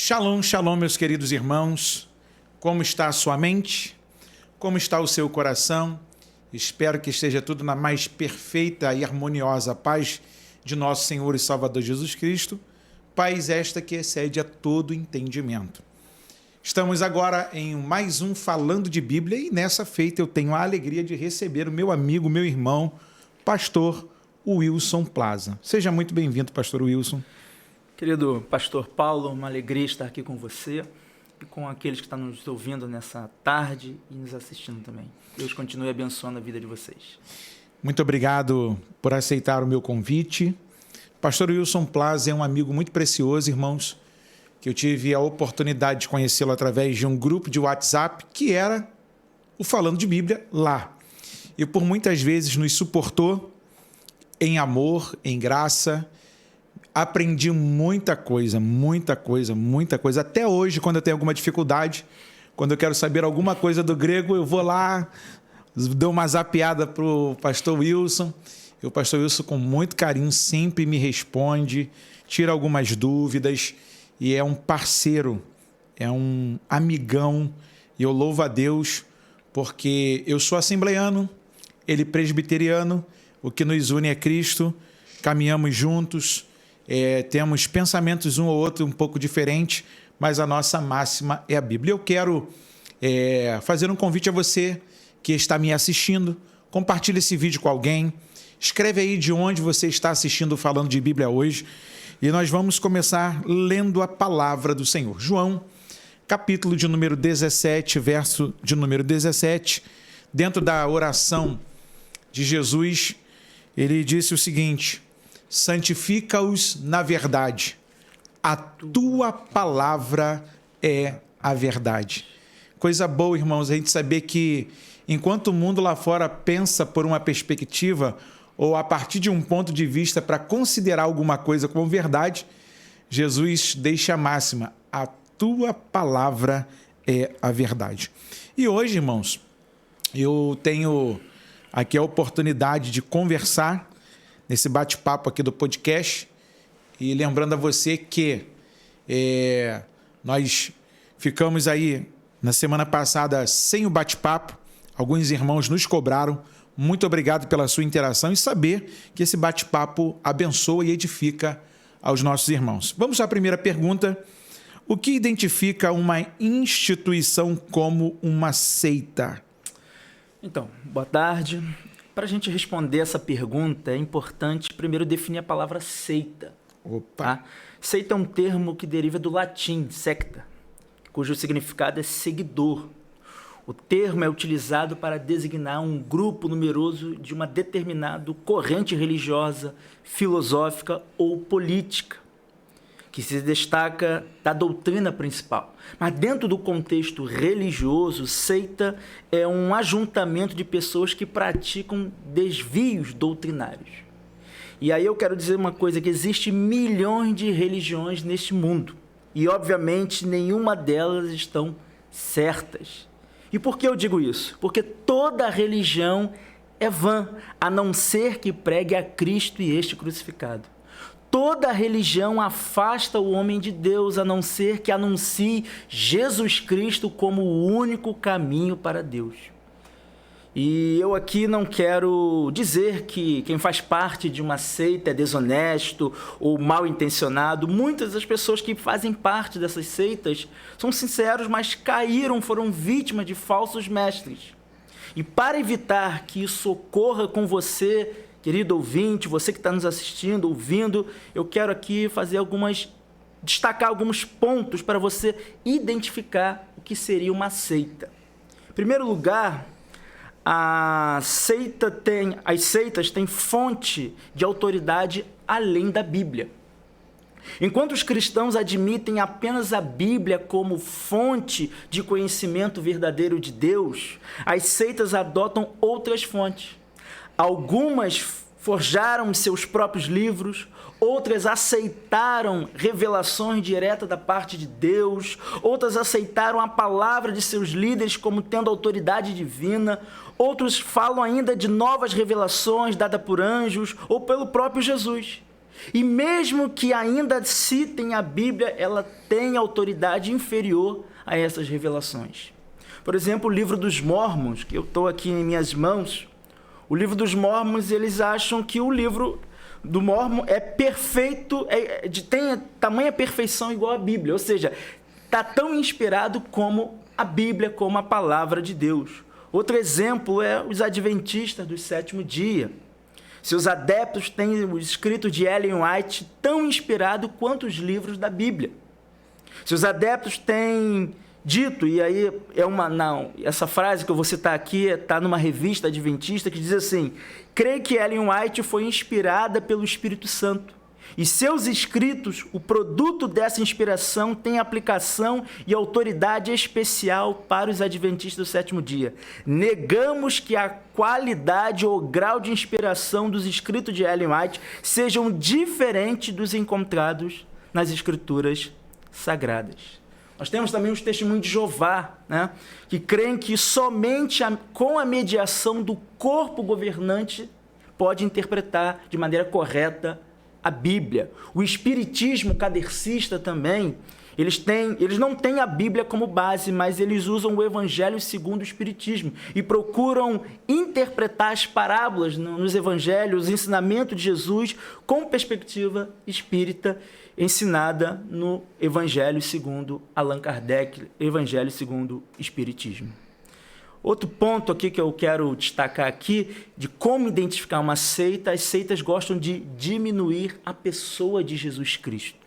Shalom, shalom, meus queridos irmãos. Como está a sua mente? Como está o seu coração? Espero que esteja tudo na mais perfeita e harmoniosa paz de nosso Senhor e Salvador Jesus Cristo. Paz esta que excede a todo entendimento. Estamos agora em mais um Falando de Bíblia e nessa feita eu tenho a alegria de receber o meu amigo, meu irmão, pastor Wilson Plaza. Seja muito bem-vindo, pastor Wilson. Querido pastor Paulo, uma alegria estar aqui com você e com aqueles que estão nos ouvindo nessa tarde e nos assistindo também. Deus continue abençoando a vida de vocês. Muito obrigado por aceitar o meu convite. Pastor Wilson Plaza é um amigo muito precioso, irmãos, que eu tive a oportunidade de conhecê-lo através de um grupo de WhatsApp que era o Falando de Bíblia lá. E por muitas vezes nos suportou em amor, em graça. Aprendi muita coisa. Até hoje, quando eu tenho alguma dificuldade, quando eu quero saber alguma coisa do grego, eu vou lá, dou uma zapeada para o pastor Wilson. E o pastor Wilson, com muito carinho, sempre me responde, tira algumas dúvidas. E é um parceiro, é um amigão. E eu louvo a Deus, porque eu sou assembleiano, ele presbiteriano. O que nos une é Cristo, caminhamos juntos. Temos pensamentos um ou outro um pouco diferentes, mas a nossa máxima é a Bíblia. Eu quero fazer um convite a você que está me assistindo. Compartilhe esse vídeo com alguém. Escreve aí de onde você está assistindo Falando de Bíblia hoje. E nós vamos começar lendo a palavra do Senhor. João, capítulo de número 17, verso de número 17. Dentro da oração de Jesus, ele disse o seguinte: santifica-os na verdade, a tua palavra é a verdade. Coisa boa, irmãos, a gente saber que enquanto o mundo lá fora pensa por uma perspectiva ou a partir de um ponto de vista para considerar alguma coisa como verdade, Jesus deixa a máxima: a tua palavra é a verdade. E hoje, irmãos, eu tenho aqui a oportunidade de conversar nesse bate-papo aqui do podcast, e lembrando a você que nós ficamos aí na semana passada sem o bate-papo, alguns irmãos nos cobraram. Muito obrigado pela sua interação e saber que esse bate-papo abençoa e edifica aos nossos irmãos. Vamos à primeira pergunta: o que identifica uma instituição como uma seita? Então, boa tarde. Para a gente responder essa pergunta, é importante primeiro definir a palavra seita. Opa! Tá? Seita é um termo que deriva do latim, secta, cujo significado é seguidor. O termo é utilizado para designar um grupo numeroso de uma determinada corrente religiosa, filosófica ou política, que se destaca da doutrina principal. Mas dentro do contexto religioso, seita é um ajuntamento de pessoas que praticam desvios doutrinários. E aí eu quero dizer uma coisa, que existe milhões de religiões neste mundo. E, obviamente, nenhuma delas estão certas. E por que eu digo isso? Porque toda religião é vã, a não ser que pregue a Cristo e este crucificado. Toda religião afasta o homem de Deus, a não ser que anuncie Jesus Cristo como o único caminho para Deus. E eu aqui não quero dizer que quem faz parte de uma seita é desonesto ou mal intencionado. Muitas das pessoas que fazem parte dessas seitas são sinceros, mas caíram, foram vítimas de falsos mestres. E para evitar que isso ocorra com você, querido ouvinte, você que está nos assistindo, ouvindo, eu quero aqui destacar alguns pontos para você identificar o que seria uma seita. Em primeiro lugar, as seitas têm fonte de autoridade além da Bíblia. Enquanto os cristãos admitem apenas a Bíblia como fonte de conhecimento verdadeiro de Deus, as seitas adotam outras fontes. Algumas forjaram seus próprios livros, outras aceitaram revelações diretas da parte de Deus, outras aceitaram a palavra de seus líderes como tendo autoridade divina, outros falam ainda de novas revelações dadas por anjos ou pelo próprio Jesus. E mesmo que ainda citem a Bíblia, ela tem autoridade inferior a essas revelações. Por exemplo, o livro dos Mormons, que eu estou aqui em minhas mãos, o livro dos Mormons, eles acham que o livro do Mormon é perfeito, tem tamanha perfeição igual à Bíblia, ou seja, está tão inspirado como a Bíblia, como a palavra de Deus. Outro exemplo é os adventistas do sétimo dia. Seus adeptos têm o escrito de Ellen White tão inspirado quanto os livros da Bíblia. Seus adeptos têm dito, e aí essa frase que eu vou citar aqui está numa revista adventista que diz assim: creio que Ellen White foi inspirada pelo Espírito Santo. E seus escritos, o produto dessa inspiração, tem aplicação e autoridade especial para os adventistas do sétimo dia. Negamos que a qualidade ou grau de inspiração dos escritos de Ellen White sejam diferentes dos encontrados nas escrituras sagradas. Nós temos também os testemunhos de Jeová, né, que creem que somente com a mediação do corpo governante pode interpretar de maneira correta a Bíblia. O espiritismo kardecista também, eles não têm a Bíblia como base, mas eles usam o Evangelho segundo o Espiritismo e procuram interpretar as parábolas nos Evangelhos, o ensinamento de Jesus com perspectiva espírita, ensinada no Evangelho segundo Allan Kardec, Evangelho segundo o Espiritismo. Outro ponto aqui que eu quero destacar aqui, de como identificar uma seita: as seitas gostam de diminuir a pessoa de Jesus Cristo.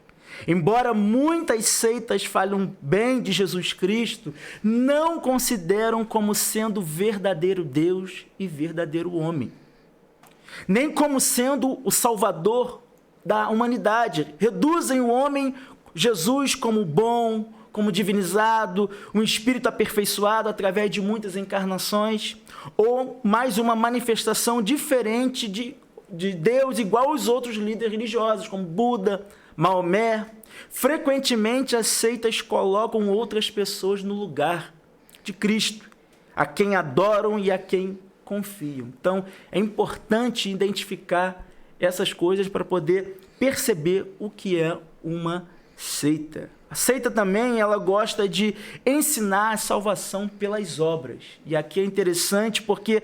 Embora muitas seitas falam bem de Jesus Cristo, não consideram como sendo verdadeiro Deus e verdadeiro homem, nem como sendo o Salvador da humanidade. Reduzem o homem, Jesus, como bom, como divinizado, um espírito aperfeiçoado através de muitas encarnações, ou mais uma manifestação diferente de Deus, igual aos outros líderes religiosos, como Buda, Maomé. Frequentemente as seitas colocam outras pessoas no lugar de Cristo, a quem adoram e a quem confiam. Então, é importante identificar essas coisas para poder perceber o que é uma seita. A seita também, ela gosta de ensinar a salvação pelas obras. E aqui é interessante porque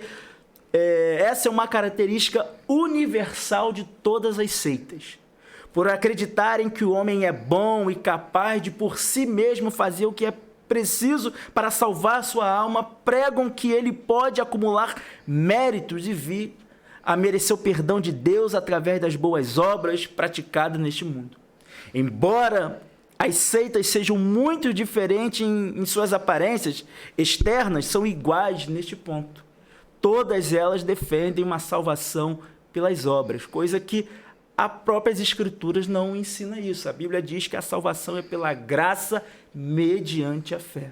essa é uma característica universal de todas as seitas. Por acreditarem que o homem é bom e capaz de por si mesmo fazer o que é preciso para salvar sua alma, pregam que ele pode acumular méritos e vir a merecer o perdão de Deus através das boas obras praticadas neste mundo. Embora as seitas sejam muito diferentes em suas aparências externas, são iguais neste ponto. Todas elas defendem uma salvação pelas obras, coisa que as próprias Escrituras não ensinam isso. A Bíblia diz que a salvação é pela graça mediante a fé.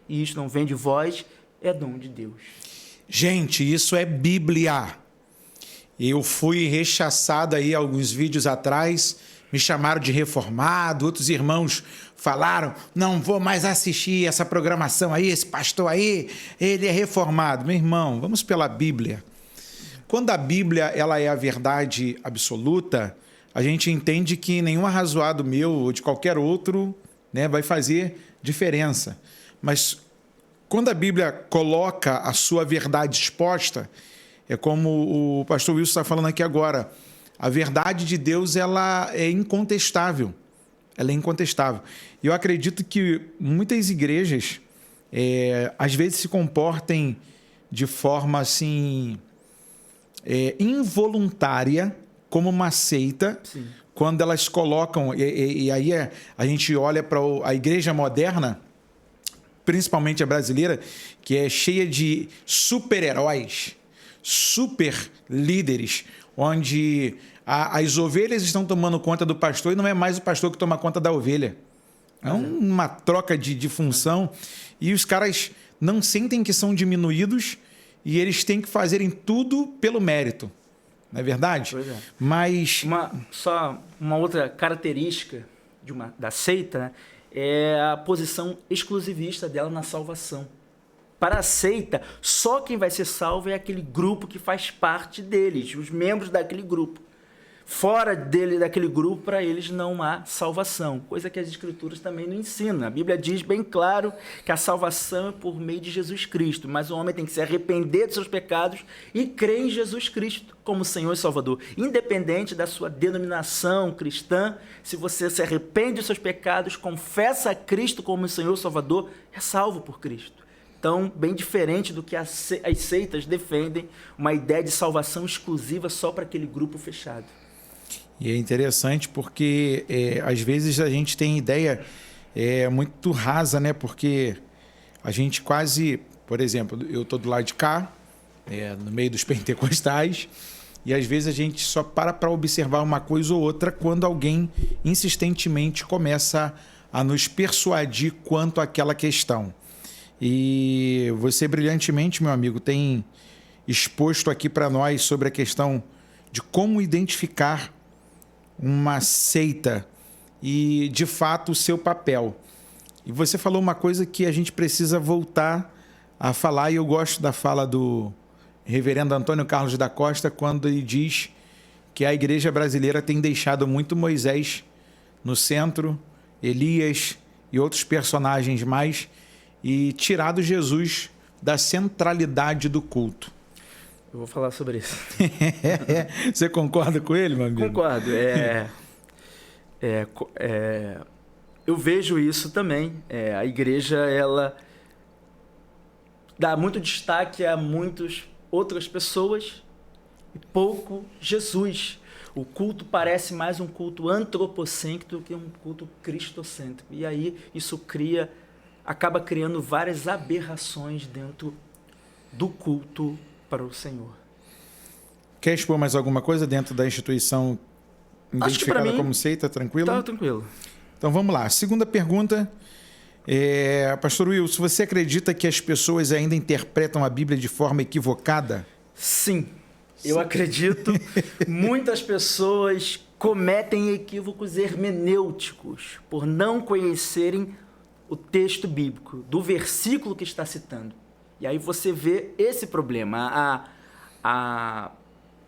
E isso não vem de vós, é dom de Deus. Gente, isso é Bíblia. Eu fui rechaçado aí alguns vídeos atrás, me chamaram de reformado, outros irmãos falaram: não vou mais assistir essa programação aí, esse pastor aí, ele é reformado. Meu irmão, vamos pela Bíblia. Quando a Bíblia ela é a verdade absoluta, a gente entende que nenhum arrazoado meu ou de qualquer outro, né, vai fazer diferença. Mas quando a Bíblia coloca a sua verdade exposta, é como o pastor Wilson está falando aqui agora, a verdade de Deus ela é incontestável. Ela é incontestável. E eu acredito que muitas igrejas, às vezes, se comportem de forma assim, involuntária, como uma seita. Sim. Quando elas colocam... E aí a gente olha para a igreja moderna, principalmente a brasileira, que é cheia de super-heróis, super líderes, onde as ovelhas estão tomando conta do pastor e não é mais o pastor que toma conta da ovelha. É uma troca de função e os caras não sentem que são diminuídos e eles têm que fazerem tudo pelo mérito. Não é verdade? Pois é. Mas... Só uma outra característica da seita, né, é a posição exclusivista dela na salvação. Para a seita, só quem vai ser salvo é aquele grupo que faz parte deles, os membros daquele grupo. fora daquele grupo, para eles não há salvação, coisa que as Escrituras também não ensinam. A Bíblia diz bem claro que a salvação é por meio de Jesus Cristo, mas o homem tem que se arrepender dos seus pecados e crer em Jesus Cristo como Senhor e Salvador. Independente da sua denominação cristã, se você se arrepende dos seus pecados, confessa a Cristo como Senhor e Salvador, é salvo por Cristo. Então, bem diferente do que as seitas defendem, uma ideia de salvação exclusiva só para aquele grupo fechado. E é interessante porque, às vezes, a gente tem ideia muito rasa, né? Porque a gente quase... Por exemplo, eu estou do lado de cá, no meio dos pentecostais, e às vezes a gente só para observar uma coisa ou outra quando alguém insistentemente começa a nos persuadir quanto àquela questão. E você brilhantemente, meu amigo, tem exposto aqui para nós sobre a questão de como identificar uma seita e, de fato, o seu papel. E você falou uma coisa que a gente precisa voltar a falar, e eu gosto da fala do reverendo Antônio Carlos da Costa, quando ele diz que a igreja brasileira tem deixado muito Moisés no centro, Elias e outros personagens mais, e tirado Jesus da centralidade do culto. Eu vou falar sobre isso. Você concorda com ele, meu amigo? Concordo. Eu vejo isso também. A igreja, ela dá muito destaque a muitas outras pessoas e pouco Jesus. O culto parece mais um culto antropocêntrico do que um culto cristocêntrico. E aí isso acaba criando várias aberrações dentro do culto para o Senhor. Quer expor mais alguma coisa dentro da instituição identificada como seita? Tranquilo? Tá, tranquilo. Então vamos lá. Segunda pergunta. Pastor Will, se você acredita que as pessoas ainda interpretam a Bíblia de forma equivocada? Sim, eu acredito. Muitas pessoas cometem equívocos hermenêuticos por não conhecerem o texto bíblico, do versículo que está citando. E aí você vê esse problema. A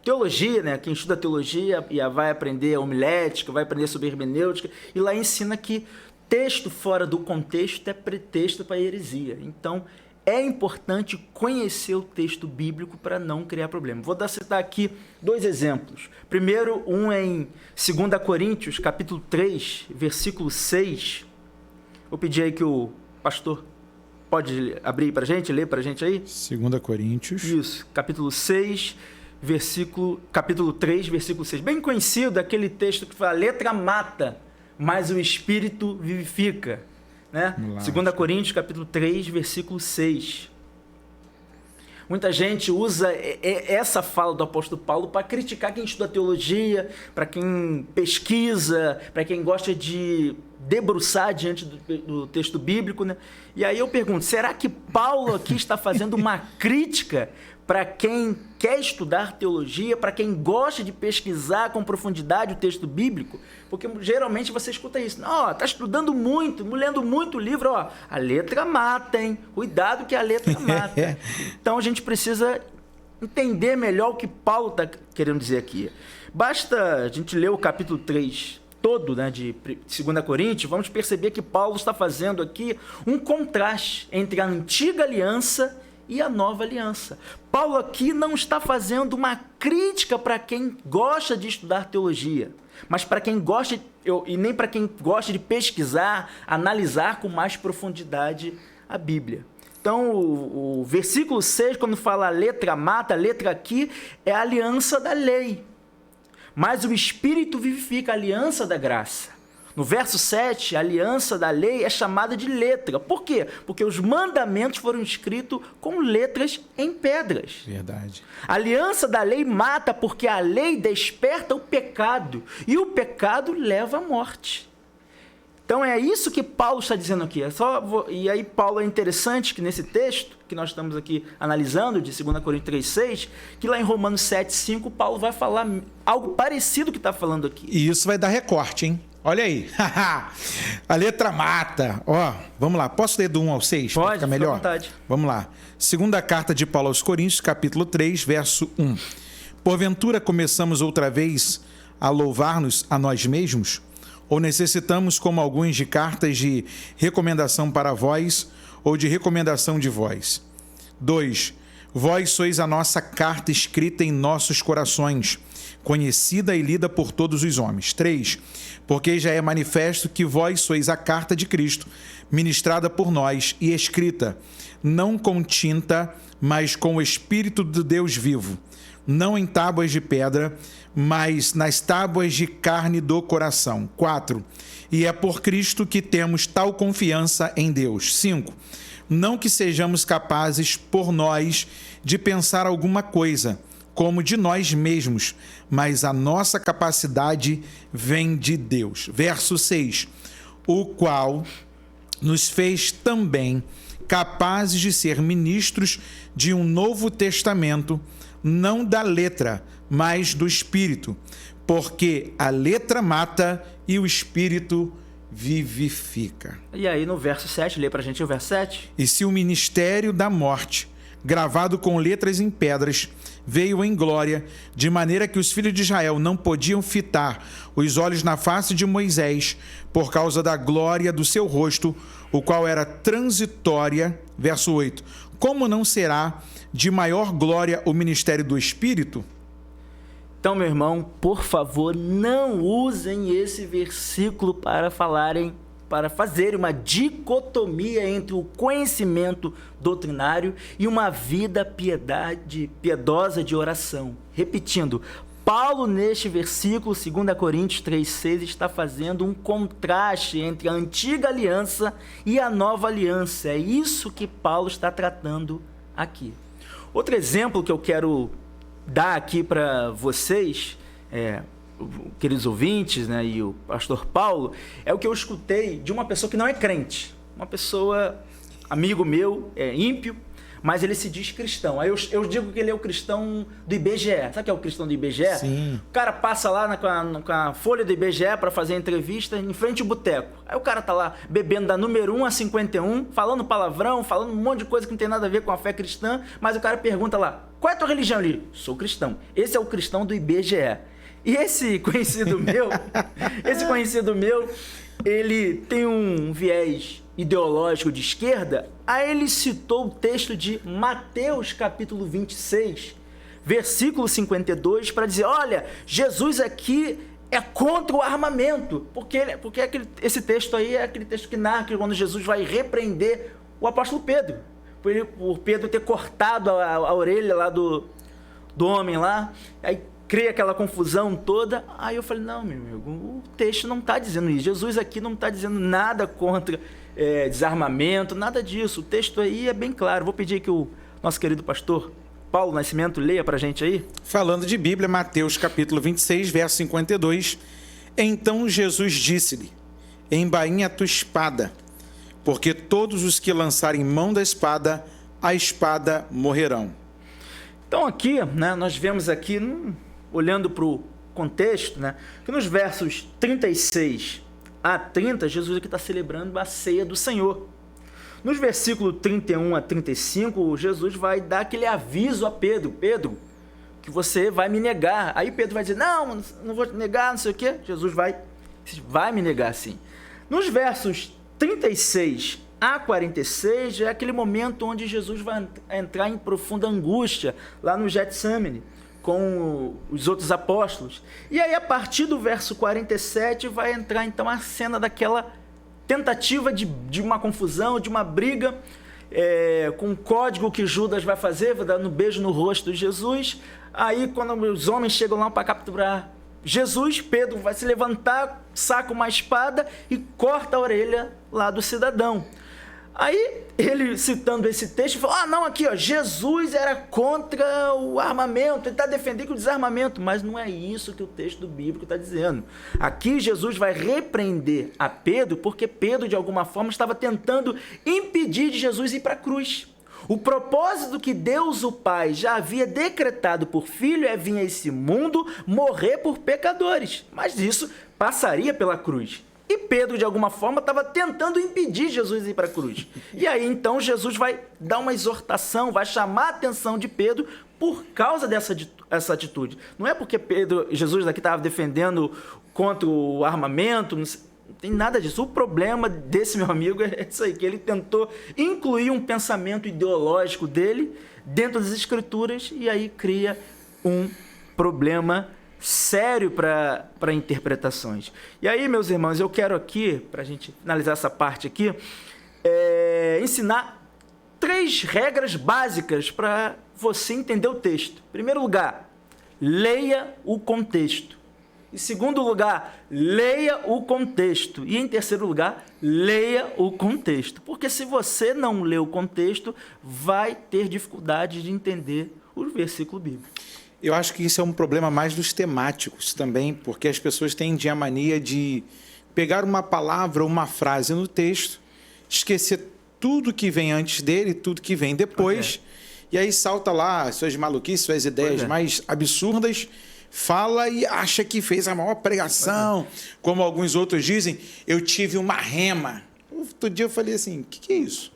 teologia, né? Quem estuda teologia vai aprender a homilética, vai aprender sobre hermenêutica, e lá ensina que texto fora do contexto é pretexto para heresia. Então, é importante conhecer o texto bíblico para não criar problema. Vou citar aqui 2 exemplos. Primeiro, um em 2 Coríntios, capítulo 3, versículo 6. Vou pedir aí que o pastor pode abrir para a gente, ler para a gente aí? 2 Coríntios. Isso, capítulo 6, capítulo 3, versículo 6. Bem conhecido aquele texto que fala: a letra mata, mas o Espírito vivifica. Né? 2 Coríntios, capítulo 3, versículo 6. Muita gente usa essa fala do apóstolo Paulo para criticar quem estuda teologia, para quem pesquisa, para quem gosta de debruçar diante do texto bíblico, né? E aí eu pergunto, será que Paulo aqui está fazendo uma crítica para quem quer estudar teologia, para quem gosta de pesquisar com profundidade o texto bíblico? Porque geralmente você escuta isso: está estudando muito, lendo muito livro, a letra mata, hein? Cuidado que a letra mata. Então a gente precisa entender melhor o que Paulo está querendo dizer aqui. Basta a gente ler o capítulo 3 todo, né, de 2 Coríntios, vamos perceber que Paulo está fazendo aqui um contraste entre a antiga aliança e a nova aliança. Paulo aqui não está fazendo uma crítica para quem gosta de estudar teologia, mas para quem gosta, e nem para quem gosta de pesquisar, analisar com mais profundidade a Bíblia. Então, o versículo 6, quando fala a letra mata, a letra aqui é a aliança da lei. Mas o Espírito vivifica, a aliança da graça. No verso 7, a aliança da lei é chamada de letra. Por quê? Porque os mandamentos foram escritos com letras em pedras. Verdade. A aliança da lei mata porque a lei desperta o pecado. E o pecado leva à morte. Então é isso que Paulo está dizendo aqui. E aí Paulo é interessante que nesse texto, que nós estamos aqui analisando, de 2 Coríntios 3,6, que lá em Romanos 7,5, Paulo vai falar algo parecido que está falando aqui. E isso vai dar recorte, hein? Olha aí. A letra mata. Vamos lá. Posso ler do 1 ao 6? Pode, fica melhor? À vontade. Vamos lá. Segunda carta de Paulo aos Coríntios, capítulo 3, verso 1. Porventura começamos outra vez a louvar-nos a nós mesmos? Ou necessitamos, como alguns, de cartas de recomendação para vós ou de recomendação de vós? 2. Vós sois a nossa carta escrita em nossos corações, conhecida e lida por todos os homens. 3. Porque já é manifesto que vós sois a carta de Cristo, ministrada por nós e escrita, não com tinta, mas com o Espírito do Deus vivo, não em tábuas de pedra, mas nas tábuas de carne do coração. 4. E é por Cristo que temos tal confiança em Deus. 5. Não que sejamos capazes, por nós, de pensar alguma coisa, como de nós mesmos, mas a nossa capacidade vem de Deus. Verso 6. O qual nos fez também capazes de ser ministros de um novo testamento, não da letra, mas do Espírito, porque a letra mata e o Espírito vivifica. E aí no verso 7, lê pra gente o verso 7. E se o ministério da morte, gravado com letras em pedras, veio em glória, de maneira que os filhos de Israel não podiam fitar os olhos na face de Moisés, por causa da glória do seu rosto, o qual era transitória. Verso 8. Como não será de maior glória o ministério do Espírito? Então, meu irmão, por favor, não usem esse versículo para fazerem uma dicotomia entre o conhecimento doutrinário e uma vida piedosa de oração. Repetindo, Paulo, neste versículo, 2 Coríntios 3,6, está fazendo um contraste entre a antiga aliança e a nova aliança. É isso que Paulo está tratando aqui. Outro exemplo que eu quero dar aqui para vocês, queridos ouvintes, né, e o pastor Paulo, é o que eu escutei de uma pessoa que não é crente, uma pessoa, amigo meu, ímpio, mas ele se diz cristão. Aí eu digo que ele é o cristão do IBGE. Sabe o que é o cristão do IBGE? Sim. O cara passa lá com a folha do IBGE para fazer a entrevista em frente ao boteco. Aí o cara tá lá bebendo da número 1 a 51, falando palavrão, falando um monte de coisa que não tem nada a ver com a fé cristã, mas o cara pergunta lá, qual é a tua religião? Ele, sou cristão. Esse é o cristão do IBGE. E esse conhecido meu, ele tem um viés ideológico de esquerda. Aí ele citou o texto de Mateus capítulo 26, versículo 52, para dizer, olha, Jesus aqui é contra o armamento, porque esse texto aí é aquele texto que narra que quando Jesus vai repreender o apóstolo Pedro, por Pedro ter cortado a orelha lá do homem lá, aí cria aquela confusão toda. Aí eu falei, não, meu amigo, o texto não está dizendo isso, Jesus aqui não está dizendo nada contra desarmamento, nada disso, o texto aí é bem claro. Vou pedir que o nosso querido pastor Paulo Nascimento leia para a gente aí. Falando de Bíblia, Mateus capítulo 26, verso 52, então Jesus disse-lhe, embainha a tua espada, porque todos os que lançarem mão da espada, a espada morrerão. Então aqui, né, nós vemos aqui, olhando para o contexto, né, que nos versos 36 a 30, Jesus aqui está celebrando a ceia do Senhor. Nos versículos 31 a 35, Jesus vai dar aquele aviso a Pedro, que você vai me negar. Aí Pedro vai dizer, não vou te negar, não sei o quê. Jesus vai me negar sim. Nos versos 36 a 46, é aquele momento onde Jesus vai entrar em profunda angústia, lá no Getsemane, com os outros apóstolos. E aí, a partir do verso 47, vai entrar então a cena daquela tentativa de uma confusão, de uma briga, com o código que Judas vai fazer, vai dar um beijo no rosto de Jesus. Aí, quando os homens chegam lá para capturar Jesus, Pedro vai se levantar, saca uma espada e corta a orelha lá do cidadão. Aí, ele citando esse texto, falou, não, aqui, ó, Jesus era contra o armamento, ele está defendendo o desarmamento, mas não é isso que o texto bíblico está dizendo. Aqui, Jesus vai repreender a Pedro, porque Pedro, de alguma forma, estava tentando impedir de Jesus ir para a cruz. O propósito que Deus, o Pai, já havia decretado por Filho é vir a esse mundo morrer por pecadores, mas isso passaria pela cruz. E Pedro, de alguma forma, estava tentando impedir Jesus de ir para a cruz. E aí, então, Jesus vai dar uma exortação, vai chamar a atenção de Pedro por causa dessa atitude. Não é porque Jesus aqui estava defendendo contra o armamento, não tem nada disso. O problema desse meu amigo é isso aí, que ele tentou incluir um pensamento ideológico dele dentro das Escrituras e aí cria um problema sério para interpretações. E aí, meus irmãos, eu quero aqui, para a gente finalizar essa parte aqui, ensinar 3 regras básicas para você entender o texto. Em primeiro lugar, leia o contexto. Em segundo lugar, leia o contexto. E em terceiro lugar, leia o contexto. Porque se você não lê o contexto, vai ter dificuldade de entender o versículo bíblico. Eu acho que isso é um problema mais dos temáticos também, porque as pessoas tendem a mania de pegar uma palavra ou uma frase no texto, esquecer tudo que vem antes dele, tudo que vem depois, e aí salta lá suas maluquices, suas ideias mais absurdas, fala e acha que fez a maior pregação, como alguns outros dizem, eu tive uma rema. Outro dia eu falei assim, o que é isso?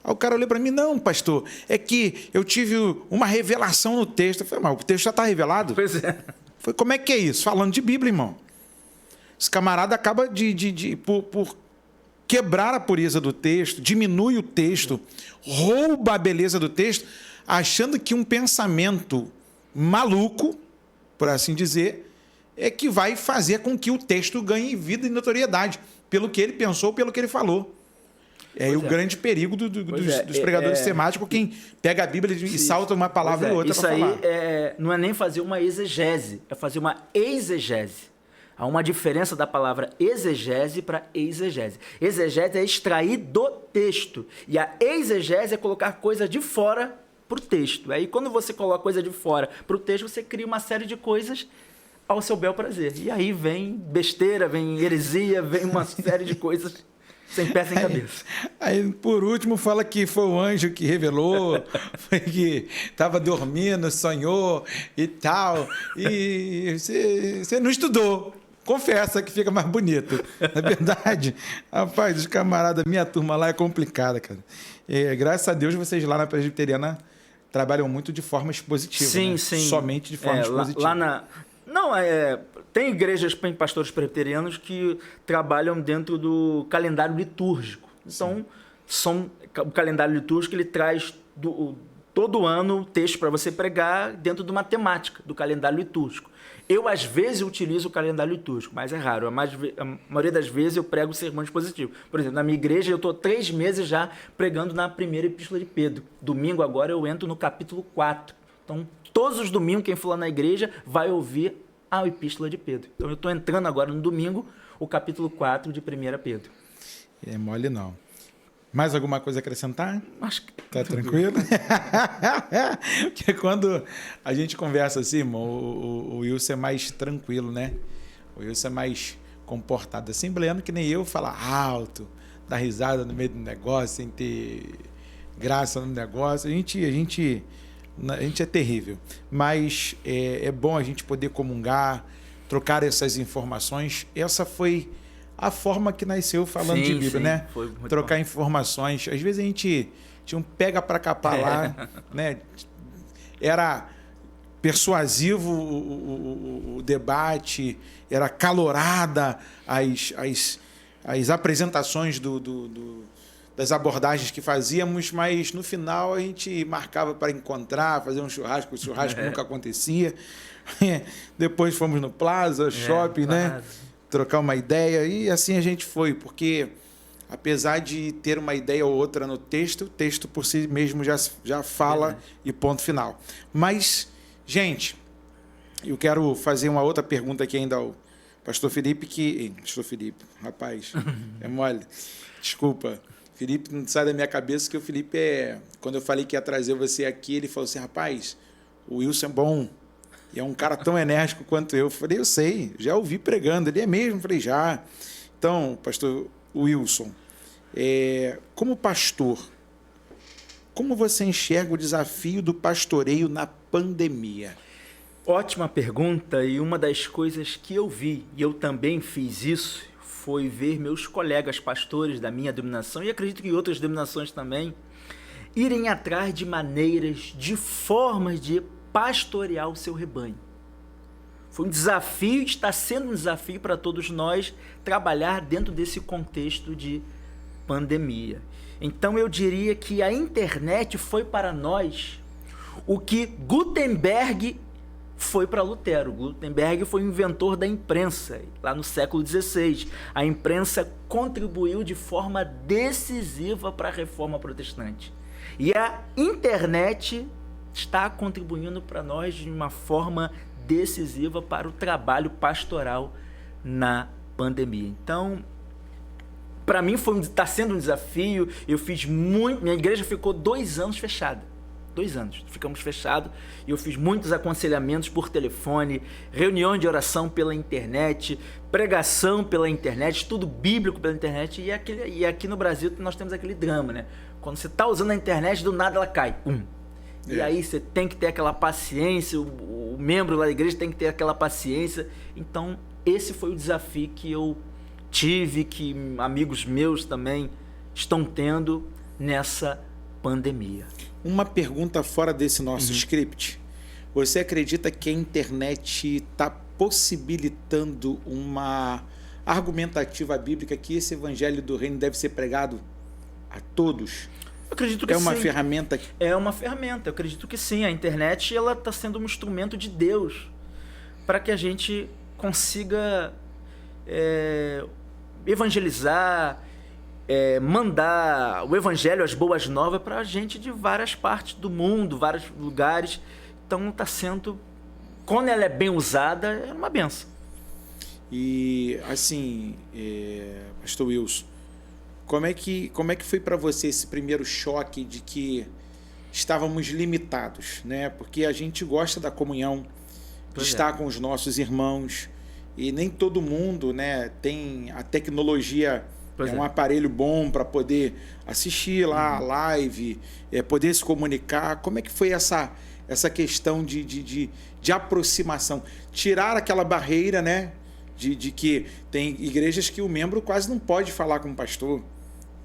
Aí o cara olhou para mim, não, pastor, é que eu tive uma revelação no texto. Eu falei, mas o texto já está revelado? Pois é. Foi, como é que é isso? Falando de Bíblia, irmão. Esse camarada acaba por quebrar a pureza do texto, diminui o texto, rouba a beleza do texto, achando que um pensamento maluco, por assim dizer, é que vai fazer com que o texto ganhe vida e notoriedade, pelo que ele pensou, pelo que ele falou. É o grande perigo dos pregadores temáticos, quem pega a Bíblia e salta uma palavra ou outra para falar. Isso aí não é nem fazer uma exegese, é fazer uma exegese. Há uma diferença da palavra exegese para exegese. Exegese é extrair do texto. E a exegese é colocar coisa de fora para o texto. Aí, quando você coloca coisa de fora para o texto, você cria uma série de coisas ao seu bel prazer. E aí vem besteira, vem heresia, vem uma série de coisas sem pé, sem cabeça. Aí, por último, fala que foi o anjo que revelou, foi que estava dormindo, sonhou e tal. E você não estudou. Confessa que fica mais bonito. Na verdade, rapaz, os camaradas, minha turma lá é complicada, cara. Graças a Deus, vocês lá na Presbiteriana trabalham muito de forma expositiva. Sim, né? sim. Somente de forma expositiva. Tem igrejas, tem pastores presbiterianos que trabalham dentro do calendário litúrgico. Então, o calendário litúrgico ele traz todo ano texto para você pregar dentro de uma temática do calendário litúrgico. Eu, às vezes, utilizo o calendário litúrgico, mas é raro. A maioria das vezes eu prego sermão expositivo. Por exemplo, na minha igreja eu estou 3 meses já pregando na primeira epístola de Pedro. Domingo agora eu entro no capítulo 4. Então, todos os domingos, quem for lá na igreja vai ouvir a epístola de Pedro. Então, eu estou entrando agora no domingo, o capítulo 4 de 1 Pedro. É mole não. Mais alguma coisa a acrescentar? Acho que... Tá tranquilo? Porque quando a gente conversa assim, irmão, o Wilson é mais tranquilo, né? O Wilson é mais comportado. Assembleano que nem eu, fala alto, dá risada no meio do negócio, sem ter graça no negócio. A gente é terrível. Mas é bom a gente poder comungar, trocar essas informações. Essa foi a forma que nasceu falando de Bíblia, né? Foi muito trocar bom. Informações. Às vezes a gente tinha um pega para capar lá, né? Era persuasivo o debate, era calorada as apresentações das abordagens que fazíamos, mas no final a gente marcava para encontrar, fazer um churrasco, o churrasco nunca acontecia. Depois fomos no Plaza, shopping, né? Trocar uma ideia, e assim a gente foi, porque apesar de ter uma ideia ou outra no texto, o texto por si mesmo já fala e ponto final. Mas, gente, eu quero fazer uma outra pergunta aqui ainda ao pastor Felipe, rapaz, é mole, desculpa, Felipe não sai da minha cabeça que o Felipe quando eu falei que ia trazer você aqui, ele falou assim, rapaz, o Wilson é bom, e é um cara tão enérgico quanto eu. Falei, eu sei, já ouvi pregando. Ele é mesmo? Falei, já. Então, pastor Wilson, como pastor, como você enxerga o desafio do pastoreio na pandemia? Ótima pergunta, e uma das coisas que eu vi, e eu também fiz isso, foi ver meus colegas pastores da minha denominação, e acredito que outras denominações também, irem atrás de maneiras, de formas de pastorear o seu rebanho. Foi um desafio, está sendo um desafio para todos nós trabalhar dentro desse contexto de pandemia. Então eu diria que a internet foi para nós o que Gutenberg foi para Lutero. Gutenberg foi o inventor da imprensa, lá no século XVI. A imprensa contribuiu de forma decisiva para a reforma protestante. E a internet está contribuindo para nós de uma forma decisiva para o trabalho pastoral na pandemia. Então, para mim está sendo um desafio. Eu fiz muito, minha igreja ficou 2 anos fechada. 2 anos, ficamos fechados, e eu fiz muitos aconselhamentos por telefone, reuniões de oração pela internet, pregação pela internet, estudo bíblico pela internet, e aqui no Brasil nós temos aquele drama, né? Quando você está usando a internet, do nada ela cai, pum. E aí você tem que ter aquela paciência, o membro lá da igreja tem que ter aquela paciência. Então, esse foi o desafio que eu tive, que amigos meus também estão tendo nessa pandemia. Uma pergunta fora desse nosso script. Você acredita que a internet está possibilitando uma argumentativa bíblica que esse evangelho do reino deve ser pregado a todos? Eu acredito que sim. É uma ferramenta? É uma ferramenta, eu acredito que sim. A internet está sendo um instrumento de Deus para que a gente consiga evangelizar, mandar o evangelho, as boas novas para a gente de várias partes do mundo, vários lugares. Então está sendo, quando ela é bem usada, é uma benção. E assim, Pastor Wilson, como é que foi para você esse primeiro choque de que estávamos limitados, né? Porque a gente gosta da comunhão, de estar com os nossos irmãos, e nem todo mundo, né, tem a tecnologia. Um aparelho bom para poder assistir lá a live, poder se comunicar. Como é que foi essa questão de aproximação? Tirar aquela barreira, né? De que tem igrejas que o membro quase não pode falar com o pastor,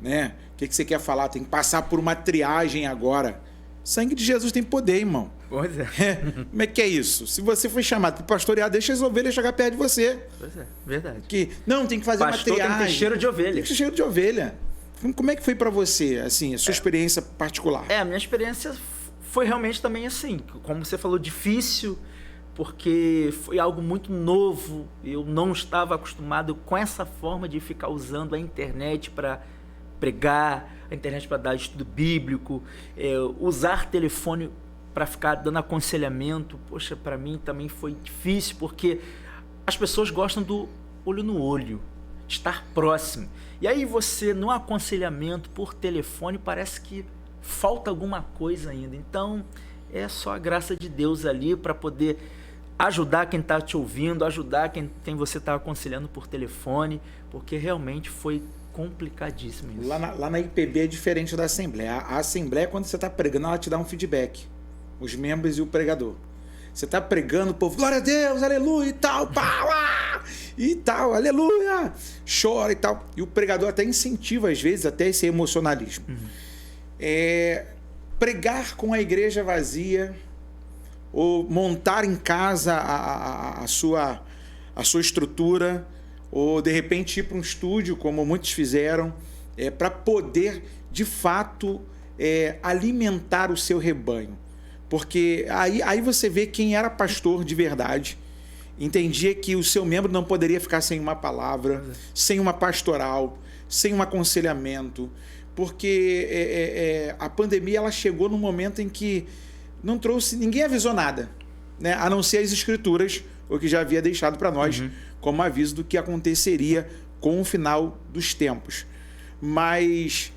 né? O que você quer falar? Tem que passar por uma triagem agora. Sangue de Jesus tem poder, irmão. Pois é. Como é que é isso? Se você foi chamado para pastorear, deixa as ovelhas chegar perto de você. Pois é, verdade. Não, tem que fazer uma triagem. Tem que ter cheiro de ovelha. Tem que ter cheiro de ovelha. Como é que foi para você, assim, a sua experiência particular? A minha experiência foi realmente também assim, como você falou, difícil, porque foi algo muito novo. Eu não estava acostumado com essa forma de ficar usando a internet para pregar, a internet para dar estudo bíblico, usar telefone para ficar dando aconselhamento. Poxa, para mim também foi difícil, porque as pessoas gostam do olho no olho, estar próximo. E aí você, no aconselhamento por telefone, parece que falta alguma coisa ainda. Então, é só a graça de Deus ali para poder ajudar quem está te ouvindo, ajudar quem você está aconselhando por telefone, porque realmente foi complicadíssimo isso. Lá na IPB é diferente da Assembleia. A Assembleia, quando você está pregando, ela te dá um feedback. Os membros e o pregador. Você está pregando, o povo, glória a Deus, aleluia e tal, pá, e tal, aleluia, chora e tal. E o pregador até incentiva, às vezes, até esse emocionalismo. Pregar com a igreja vazia, ou montar em casa a sua estrutura, ou de repente ir para um estúdio, como muitos fizeram, para poder, de fato, alimentar o seu rebanho. Porque aí você vê quem era pastor de verdade, entendia que o seu membro não poderia ficar sem uma palavra, sem uma pastoral, sem um aconselhamento, porque a pandemia ela chegou num momento em que não trouxe, ninguém avisou nada, né? A não ser as escrituras, o que já havia deixado para nós como aviso do que aconteceria com o final dos tempos. Mas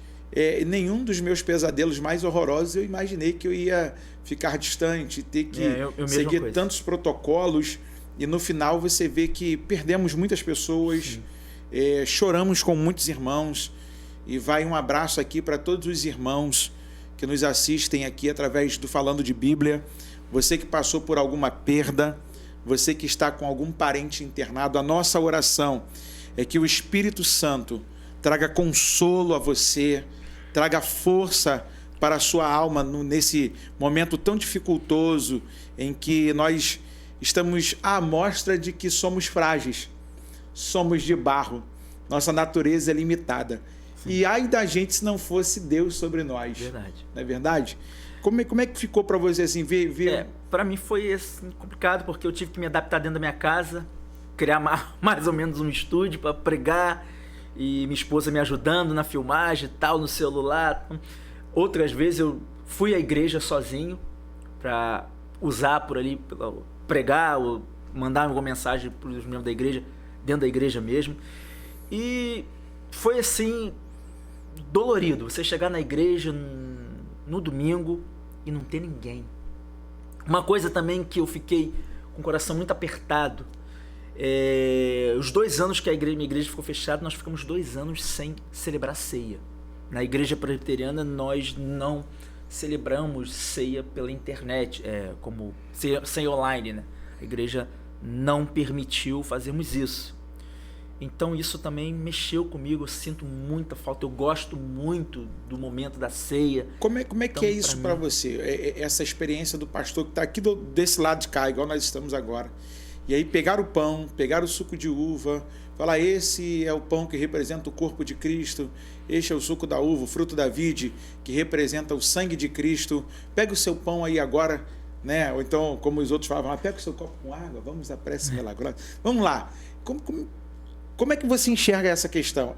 nenhum dos meus pesadelos mais horrorosos eu imaginei que eu ia ficar distante, ter que seguir tantos protocolos, e no final você vê que perdemos muitas pessoas, choramos com muitos irmãos, e vai um abraço aqui para todos os irmãos que nos assistem aqui através do Falando de Bíblia, você que passou por alguma perda, você que está com algum parente internado. A nossa oração é que o Espírito Santo traga consolo a você, traga força para a sua alma nesse momento tão dificultoso em que nós estamos à mostra de que somos frágeis, somos de barro, nossa natureza é limitada. Sim. E ai da gente se não fosse Deus sobre nós. Verdade. Não é verdade? Como é que ficou para você assim, ver... Para mim foi assim, complicado, porque eu tive que me adaptar dentro da minha casa, criar mais ou menos um estúdio para pregar, e minha esposa me ajudando na filmagem e tal, no celular. Outras vezes eu fui à igreja sozinho para usar por ali, pregar ou mandar alguma mensagem para os membros da igreja, dentro da igreja mesmo. E foi assim, dolorido, você chegar na igreja no domingo e não ter ninguém. Uma coisa também que eu fiquei com o coração muito apertado, os 2 anos que minha igreja ficou fechada, nós ficamos 2 anos sem celebrar ceia. Na igreja presbiteriana nós não celebramos ceia pela internet, como ceia online, né? A igreja não permitiu fazermos isso. Então isso também mexeu comigo, eu sinto muita falta, eu gosto muito do momento da ceia. Como é que é isso para você? Essa experiência do pastor que está aqui desse lado de cá, igual nós estamos agora. E aí pegar o pão, pegar o suco de uva, falar, esse é o pão que representa o corpo de Cristo, este é o suco da uva, o fruto da vide, que representa o sangue de Cristo. Pega o seu pão aí agora, né? Ou então, como os outros falavam, pega o seu copo com água, vamos à prece milagrosa. Vamos lá. Como é que você enxerga essa questão?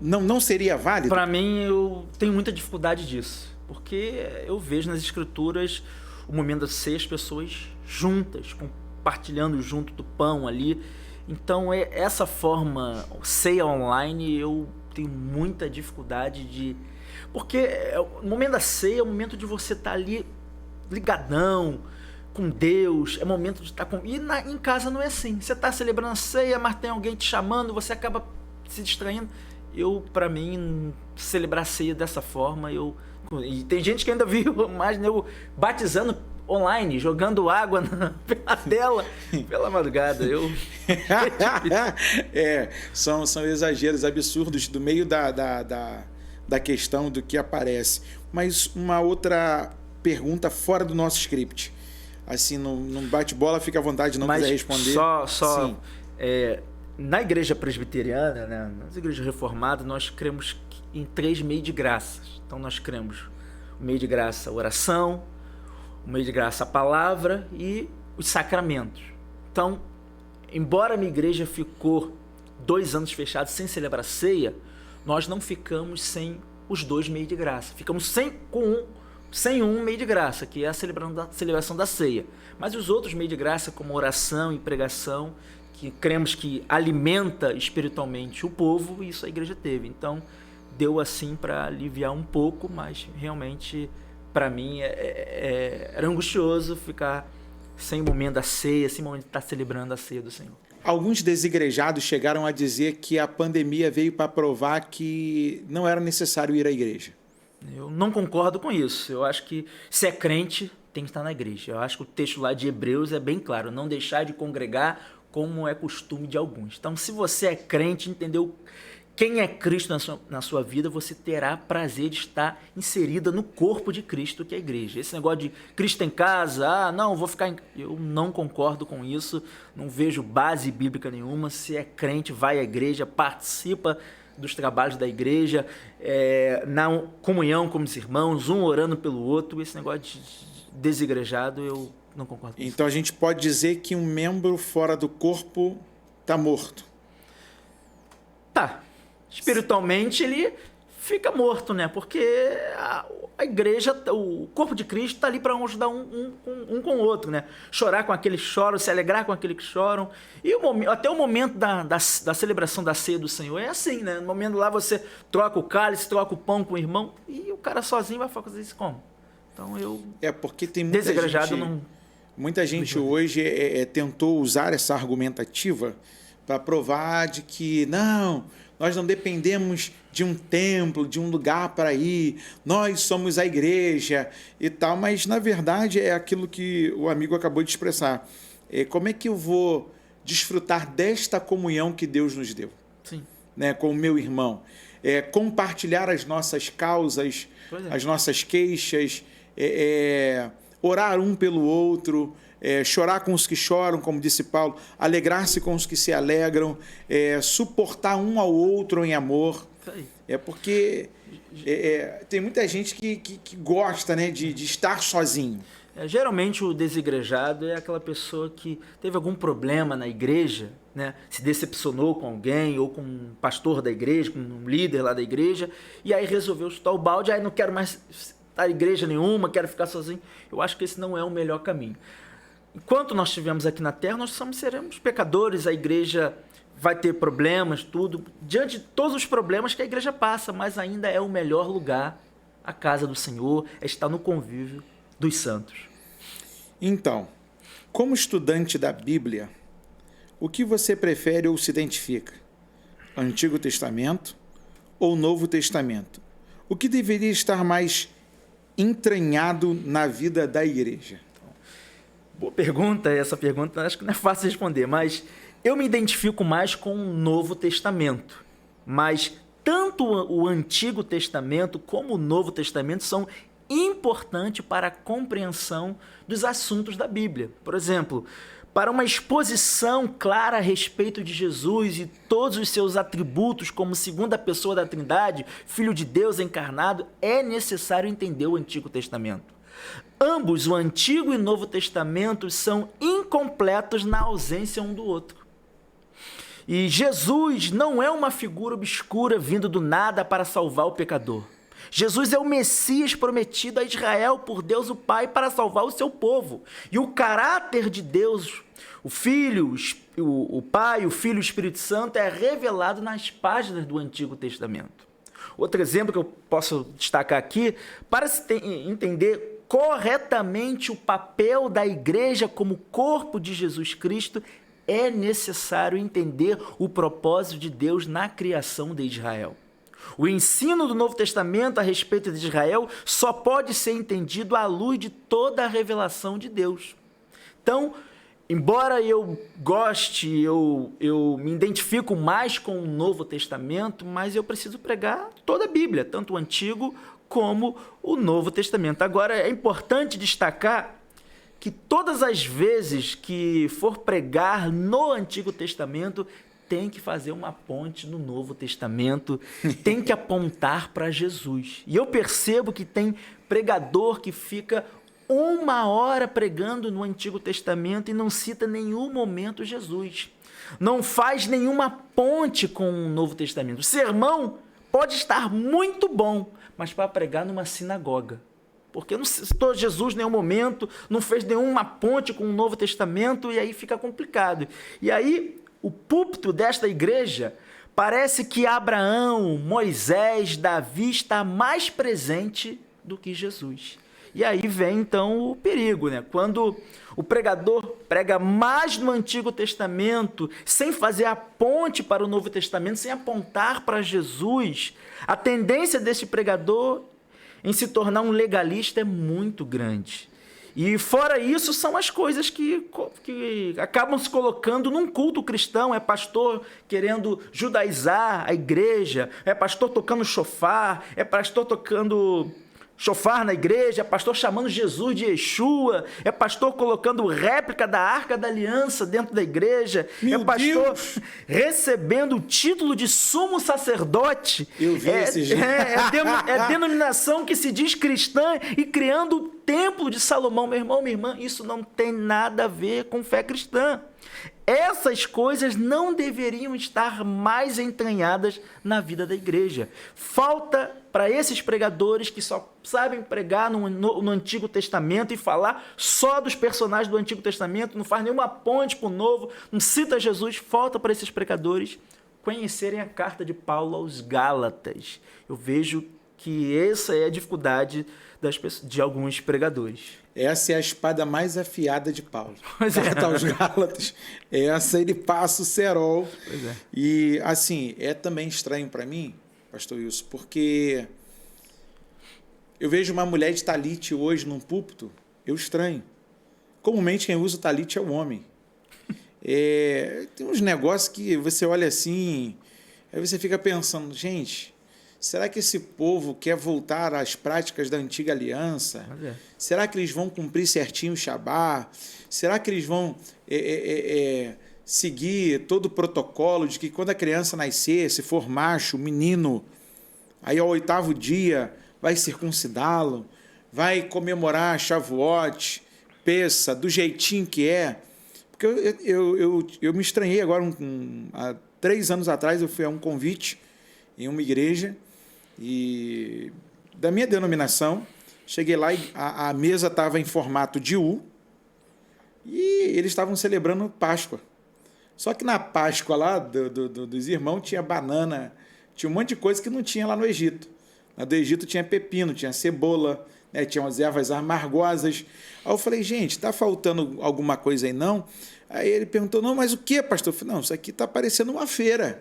Não seria válido? Para mim, eu tenho muita dificuldade disso, porque eu vejo nas escrituras o momento da ceia, as pessoas juntas, compartilhando junto do pão ali. Então, essa forma, ceia online, eu tenho muita dificuldade de... Porque o momento da ceia é o momento de você estar ali ligadão com Deus, é momento de estar com... E em casa não é assim. Você está celebrando a ceia, mas tem alguém te chamando, você acaba se distraindo. Para mim, celebrar a ceia dessa forma, E tem gente que ainda viu mais, né, eu batizando online, jogando água pela tela, pela madrugada. São exageros absurdos do meio da questão do que aparece. Mas uma outra pergunta fora do nosso script. Assim, num bate-bola, fica à vontade, não quiser responder. Só na igreja presbiteriana, né, nas igrejas reformadas, nós cremos em 3 meios de graças. Então, nós cremos o meio de graça, a oração, o meio de graça, a palavra e os sacramentos. Então, embora a minha igreja ficou 2 anos fechada sem celebrar ceia, nós não ficamos sem os 2 meios de graça. Ficamos sem um meio de graça, que é a celebração da ceia. Mas os outros meios de graça, como oração e pregação, que cremos que alimenta espiritualmente o povo, isso a igreja teve. Então, deu assim para aliviar um pouco, mas realmente, para mim, era angustioso ficar sem o momento da ceia, sem o momento de estar celebrando a ceia do Senhor. Alguns desigrejados chegaram a dizer que a pandemia veio para provar que não era necessário ir à igreja. Eu não concordo com isso. Eu acho que se é crente, tem que estar na igreja. Eu acho que o texto lá de Hebreus é bem claro, não deixar de congregar como é costume de alguns. Então, se você é crente, entendeu quem é Cristo na sua vida, você terá prazer de estar inserida no corpo de Cristo, que é a igreja. Esse negócio de Cristo em casa, não, vou ficar eu não concordo com isso, não vejo base bíblica nenhuma. Se é crente, vai à igreja, participa dos trabalhos da igreja, na comunhão com os irmãos, um orando pelo outro. Esse negócio de desigrejado, eu não concordo com isso. Então a gente pode dizer que um membro fora do corpo está morto. Tá. Espiritualmente ele fica morto, né? Porque a igreja, o corpo de Cristo está ali para ajudar um com o outro, né? Chorar com aqueles que choram, se alegrar com aqueles que choram. E até o momento da celebração da ceia do Senhor é assim, né? No momento lá você troca o cálice, troca o pão com o irmão e o cara sozinho vai fazer isso como? Então porque tem muita gente hoje tentou usar essa argumentativa para provar de que nós não dependemos de um templo, de um lugar para ir, nós somos a igreja e tal, mas na verdade é aquilo que o amigo acabou de expressar. Como é que eu vou desfrutar desta comunhão que Deus nos deu? Sim. Né, com o meu irmão. Compartilhar as nossas causas, as nossas queixas, orar um pelo outro, chorar com os que choram, como disse Paulo, alegrar-se com os que se alegram, suportar um ao outro em amor. Porque tem muita gente que gosta, né, de estar sozinho. Geralmente o desigrejado é aquela pessoa que teve algum problema na igreja, né? Se decepcionou com alguém ou com um pastor da igreja, com um líder lá da igreja, e aí resolveu chutar o balde, aí não quero mais estar em igreja nenhuma, quero ficar sozinho. Eu acho que esse não é o melhor caminho. Enquanto nós estivermos aqui na terra, nós seremos pecadores, a igreja vai ter problemas, tudo. Diante de todos os problemas que a igreja passa, mas ainda é o melhor lugar, a casa do Senhor, é estar no convívio dos santos. Então, como estudante da Bíblia, o que você prefere ou se identifica? Antigo Testamento ou Novo Testamento? O que deveria estar mais entranhado na vida da igreja? Boa pergunta, essa pergunta acho que não é fácil responder, mas eu me identifico mais com o Novo Testamento. Mas tanto o Antigo Testamento como o Novo Testamento são importantes para a compreensão dos assuntos da Bíblia. Por exemplo, para uma exposição clara a respeito de Jesus e todos os seus atributos como segunda pessoa da Trindade, Filho de Deus encarnado, é necessário entender o Antigo Testamento. Ambos, o Antigo e o Novo Testamento, são incompletos na ausência um do outro. E Jesus não é uma figura obscura vindo do nada para salvar o pecador. Jesus é o Messias prometido a Israel por Deus o Pai para salvar o seu povo. E o caráter de Deus, o Filho, o Pai, o Filho e o Espírito Santo é revelado nas páginas do Antigo Testamento. Outro exemplo que eu posso destacar aqui, para se entender corretamente o papel da igreja como corpo de Jesus Cristo, é necessário entender o propósito de Deus na criação de Israel. O ensino do Novo Testamento a respeito de Israel só pode ser entendido à luz de toda a revelação de Deus. Então, embora eu goste, eu me identifico mais com o Novo Testamento, mas eu preciso pregar toda a Bíblia, tanto o Antigo como o Novo Testamento. Agora, é importante destacar que todas as vezes que for pregar no Antigo Testamento, tem que fazer uma ponte no Novo Testamento, tem que apontar para Jesus. E eu percebo que tem pregador que fica 1 hora pregando no Antigo Testamento e não cita em nenhum momento Jesus. Não faz nenhuma ponte com o Novo Testamento. O sermão pode estar muito bom, mas para pregar numa sinagoga. Porque não citou Jesus em nenhum momento, não fez nenhuma ponte com o Novo Testamento, e aí fica complicado. E aí, o púlpito desta igreja, parece que Abraão, Moisés, Davi está mais presente do que Jesus. E aí vem, então, o perigo, né? Quando o pregador prega mais no Antigo Testamento, sem fazer a ponte para o Novo Testamento, sem apontar para Jesus, a tendência desse pregador em se tornar um legalista é muito grande. E fora isso, são as coisas que acabam se colocando num culto cristão. É pastor querendo judaizar a igreja, é pastor tocando chofar, é pastor tocando chofar na igreja, é pastor chamando Jesus de Yeshua, é pastor colocando réplica da Arca da Aliança dentro da igreja, é pastor recebendo o título de sumo sacerdote. Eu vi esse jeito. É denominação que se diz cristã e criando o templo de Salomão. Meu irmão, minha irmã, isso não tem nada a ver com fé cristã. Essas coisas não deveriam estar mais entranhadas na vida da igreja. Falta para esses pregadores que só sabem pregar no Antigo Testamento e falar só dos personagens do Antigo Testamento, não faz nenhuma ponte para o Novo, não cita Jesus. Falta para esses pregadores conhecerem a carta de Paulo aos Gálatas. Eu vejo que essa é a dificuldade de alguns pregadores. Essa é a espada mais afiada de Paulo. Pois é. Carta aos Gálatas. Essa ele passa o cerol. Pois é. E, assim, é também estranho para mim, pastor Wilson, porque eu vejo uma mulher de talite hoje num púlpito, eu estranho. Comumente quem usa o talite é o homem. Tem uns negócios que você olha assim, Aí você fica pensando, gente, será que esse povo quer voltar às práticas da antiga aliança? Será que eles vão cumprir certinho o Shabá? Será que eles vão seguir todo o protocolo de que quando a criança nascer, se for macho, menino, aí ao 8º dia vai circuncidá-lo, vai comemorar Shavuot, Pessa, do jeitinho que é? Porque eu me estranhei agora, há 3 anos atrás, eu fui a um convite em uma igreja e da minha denominação, cheguei lá e a mesa estava em formato de U e eles estavam celebrando Páscoa. Só que na Páscoa lá dos irmãos tinha banana, tinha um monte de coisa que não tinha lá no Egito. Na do Egito tinha pepino, tinha cebola, né, tinha umas ervas amargosas. Aí eu falei, gente, está faltando alguma coisa aí não? Aí ele perguntou, não, mas o que, pastor? Eu falei, não, isso aqui está parecendo uma feira.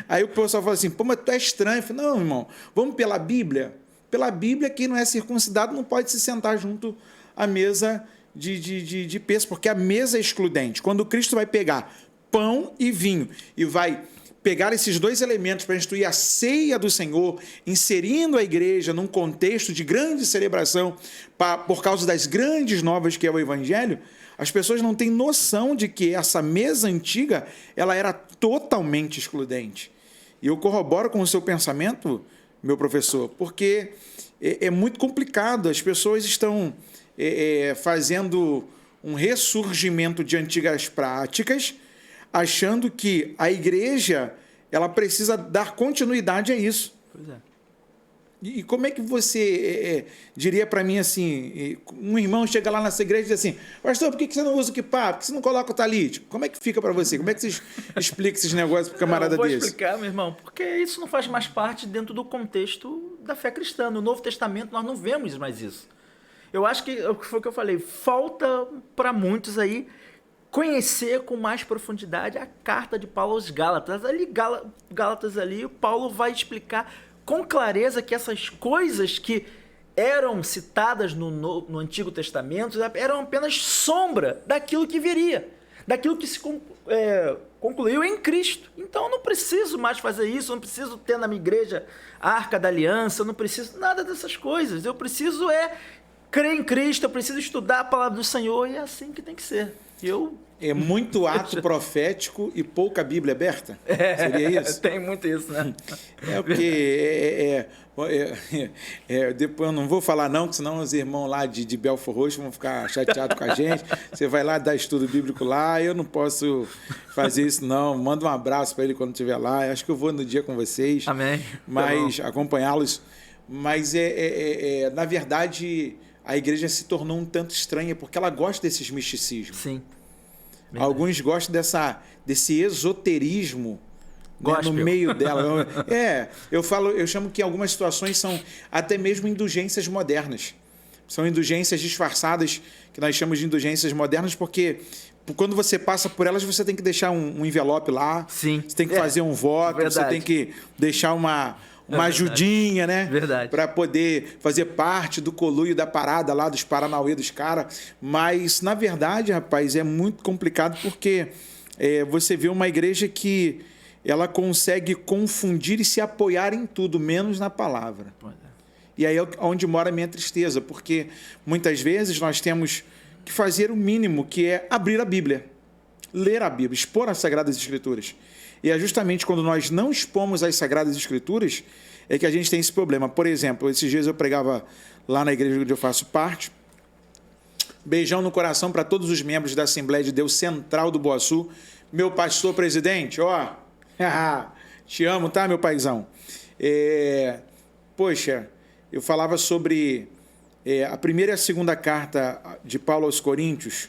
Aí o pessoal falou assim, pô, mas tu é estranho. Eu falei, não, irmão, vamos pela Bíblia? Pela Bíblia, quem não é circuncidado não pode se sentar junto à mesa de peça, porque a mesa é excludente. Quando Cristo vai pegar pão e vinho e vai pegar esses 2 elementos para instituir a ceia do Senhor, inserindo a igreja num contexto de grande celebração por causa das grandes novas que é o Evangelho, as pessoas não têm noção de que essa mesa antiga ela era totalmente excludente. E eu corroboro com o seu pensamento, meu professor, porque é muito complicado. As pessoas estão fazendo um ressurgimento de antigas práticas, achando que a igreja ela precisa dar continuidade a isso. Pois é. E como é que você diria para mim assim, um irmão chega lá nessa igreja e diz assim, pastor, por que você não usa o kippah? Por que você não coloca o talit? Como é que fica para você? Como é que você explica esses negócios para um camarada desse? Eu vou explicar, meu irmão, porque isso não faz mais parte dentro do contexto da fé cristã. No Novo Testamento nós não vemos mais isso. Eu acho que foi o que eu falei, falta para muitos aí conhecer com mais profundidade a carta de Paulo aos Gálatas. Ali, Gálatas ali, Paulo vai explicar com clareza que essas coisas que eram citadas no Antigo Testamento eram apenas sombra daquilo que viria, daquilo que se concluiu em Cristo. Então eu não preciso mais fazer isso, eu não preciso ter na minha igreja a Arca da Aliança, eu não preciso nada dessas coisas. Eu preciso crer em Cristo, eu preciso estudar a palavra do Senhor e é assim que tem que ser. É muito ato profético e pouca Bíblia aberta? Seria isso? Tem muito isso, né? Porque depois eu não vou falar não, porque senão os irmãos lá de Belfort Roxo vão ficar chateados com a gente. Você vai lá dar estudo bíblico lá, eu não posso fazer isso não. Manda um abraço para ele quando estiver lá. Eu acho que eu vou no dia com vocês. Amém. Mas acompanhá-los. Mas na verdade a igreja se tornou um tanto estranha porque ela gosta desses misticismos. Sim. Verdade. Alguns gostam desse esoterismo, né, no meio dela. Eu chamo que algumas situações são até mesmo indulgências modernas. São indulgências disfarçadas, que nós chamamos de indulgências modernas, porque quando você passa por elas, você tem que deixar um envelope lá. Sim. Você tem que fazer um voto, Verdade. Você tem que deixar uma ajudinha, né? Verdade. Para poder fazer parte do coluio da parada lá, dos Paranauê dos caras. Mas, na verdade, rapaz, é muito complicado porque você vê uma igreja que ela consegue confundir e se apoiar em tudo, menos na palavra. E aí é onde mora a minha tristeza, porque muitas vezes nós temos que fazer o mínimo, que é abrir a Bíblia, ler a Bíblia, expor as Sagradas Escrituras. E é justamente quando nós não expomos as Sagradas Escrituras é que a gente tem esse problema. Por exemplo, esses dias eu pregava lá na igreja onde eu faço parte. Beijão no coração para todos os membros da Assembleia de Deus Central do Boaçu. Meu pastor presidente, ó, te amo, tá, meu paizão? Poxa, eu falava sobre a primeira e a segunda carta de Paulo aos Coríntios,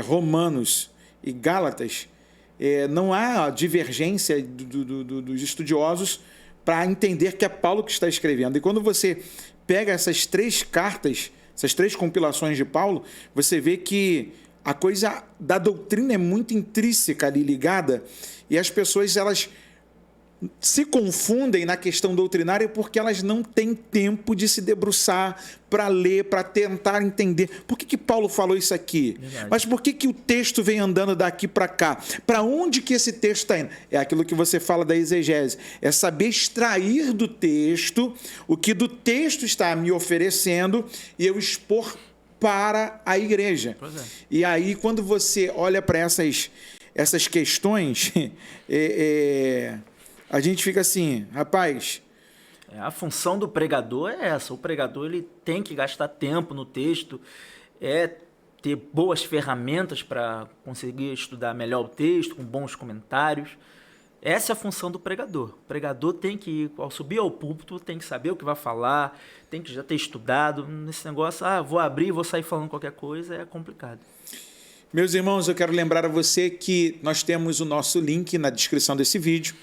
Romanos e Gálatas. Não há divergência dos estudiosos para entender que é Paulo que está escrevendo. E quando você pega essas 3 cartas, essas 3 compilações de Paulo, você vê que a coisa da doutrina é muito intrínseca ali ligada e as pessoas elas se confundem na questão doutrinária porque elas não têm tempo de se debruçar para ler, para tentar entender. Por que Paulo falou isso aqui? Verdade. Mas por que o texto vem andando daqui para cá? Para onde que esse texto está indo? É aquilo que você fala da exegese. É saber extrair do texto o que do texto está me oferecendo e eu expor para a igreja. Pois é. E aí, quando você olha para essas questões, a gente fica assim, rapaz... A função do pregador é essa. O pregador ele tem que gastar tempo no texto, ter boas ferramentas para conseguir estudar melhor o texto, com bons comentários. Essa é a função do pregador. O pregador tem que, ao subir ao púlpito, tem que saber o que vai falar, tem que já ter estudado. Nesse negócio, vou abrir e vou sair falando qualquer coisa, é complicado. Meus irmãos, eu quero lembrar a você que nós temos o nosso link na descrição desse vídeo.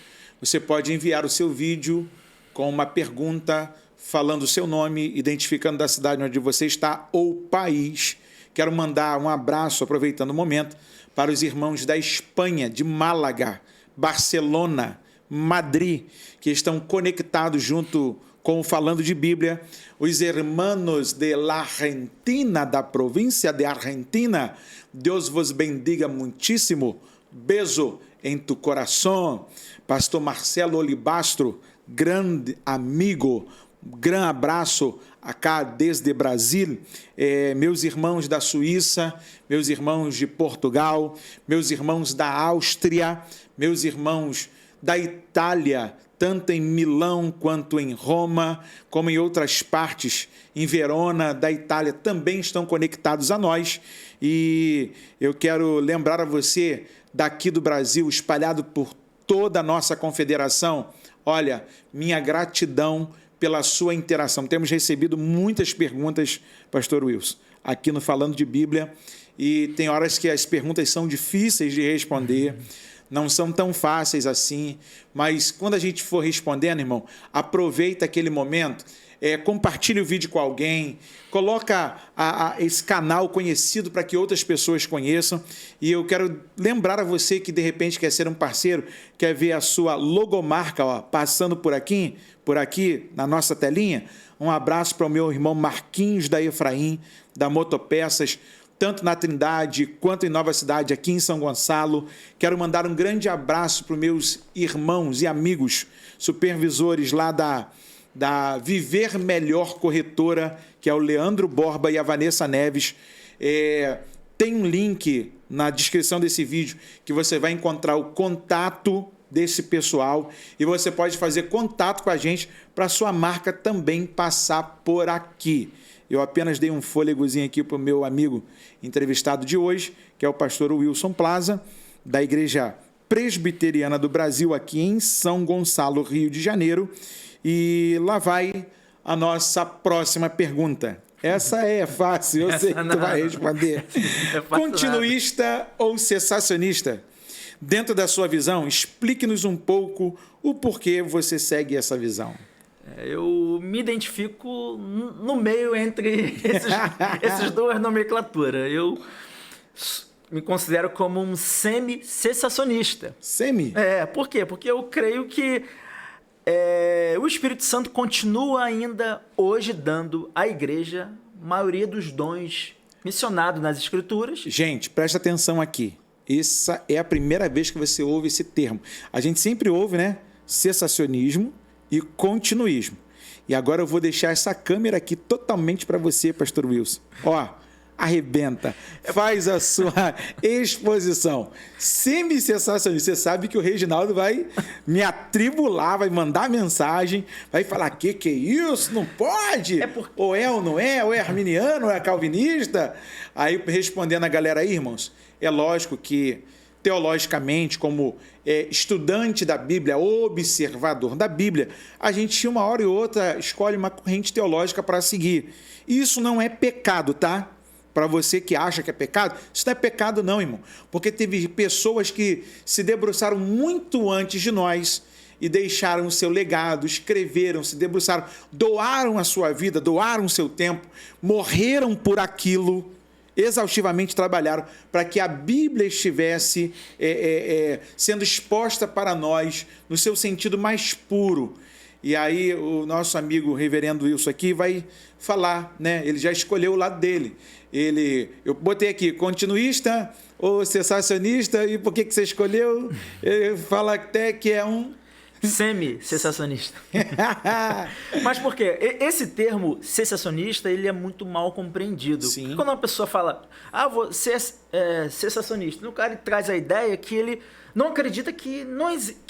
Você pode enviar o seu vídeo com uma pergunta, falando o seu nome, identificando da cidade onde você está ou país. Quero mandar um abraço, aproveitando o momento, para os irmãos da Espanha, de Málaga, Barcelona, Madrid, que estão conectados junto com o Falando de Bíblia. Os hermanos de la Argentina, da província de Argentina, Deus vos bendiga muitíssimo. Beijo em tu coração. Pastor Marcelo Olibastro, grande amigo, grande abraço acá desde Brasil, meus irmãos da Suíça, meus irmãos de Portugal, meus irmãos da Áustria, meus irmãos da Itália, tanto em Milão quanto em Roma, como em outras partes, em Verona, da Itália, também estão conectados a nós. E eu quero lembrar a você, daqui do Brasil, espalhado por toda a nossa confederação, olha, minha gratidão pela sua interação. Temos recebido muitas perguntas, Pastor Wilson, aqui no Falando de Bíblia, e tem horas que as perguntas são difíceis de responder, não são tão fáceis assim, mas quando a gente for respondendo, irmão, aproveita aquele momento, compartilhe o vídeo com alguém, coloca esse canal conhecido para que outras pessoas conheçam. E eu quero lembrar a você que de repente quer ser um parceiro, quer ver a sua logomarca passando por aqui na nossa telinha. Um abraço para o meu irmão Marquinhos da Efraim, da Motopeças, tanto na Trindade quanto em Nova Cidade, aqui em São Gonçalo. Quero mandar um grande abraço para os meus irmãos e amigos supervisores lá da Viver Melhor Corretora, que é o Leandro Borba e a Vanessa Neves. Tem um link na descrição desse vídeo que você vai encontrar o contato desse pessoal e você pode fazer contato com a gente para a sua marca também passar por aqui. Eu apenas dei um fôlegozinho aqui para o meu amigo entrevistado de hoje, que é o pastor Wilson Plaza, da Igreja Presbiteriana do Brasil, aqui em São Gonçalo, Rio de Janeiro. E lá vai a nossa próxima pergunta. Essa é fácil, eu sei que tu vai responder. Continuista ou cessacionista? Dentro da sua visão, explique-nos um pouco o porquê você segue essa visão. Eu me identifico no meio entre esses duas nomenclaturas. Eu me considero como um semi-cessacionista. Semi? Por quê? Porque eu creio que o Espírito Santo continua ainda hoje dando à igreja a maioria dos dons mencionados nas Escrituras. Gente, presta atenção aqui. Essa é a primeira vez que você ouve esse termo. A gente sempre ouve, né? Cessacionismo e continuismo. E agora eu vou deixar essa câmera aqui totalmente para você, pastor Wilson. Arrebenta, faz a sua exposição. Semi-cessacionista, você sabe que o Reginaldo vai me atribular, vai mandar mensagem, vai falar, que é isso? Não pode? Ou ou não é? Ou é arminiano, ou é calvinista? Aí, respondendo a galera aí, irmãos, é lógico que, teologicamente, como estudante da Bíblia, observador da Bíblia, a gente, uma hora e outra, escolhe uma corrente teológica para seguir. Isso não é pecado, tá? Para você que acha que é pecado, isso não é pecado não, irmão. Porque teve pessoas que se debruçaram muito antes de nós e deixaram o seu legado, escreveram, se debruçaram, doaram a sua vida, doaram o seu tempo, morreram por aquilo. exaustivamente trabalharam para que a Bíblia estivesse sendo exposta para nós no seu sentido mais puro. E aí o nosso amigo reverendo Wilson aqui vai falar, né? Ele já escolheu o lado dele. Eu botei aqui, continuista ou cessacionista, e por que você escolheu? Ele fala até que é um... Semi-cessacionista. Mas por quê? Esse termo cessacionista, ele é muito mal compreendido. Sim. Quando uma pessoa fala, você é cessacionista, o cara traz a ideia que ele não acredita que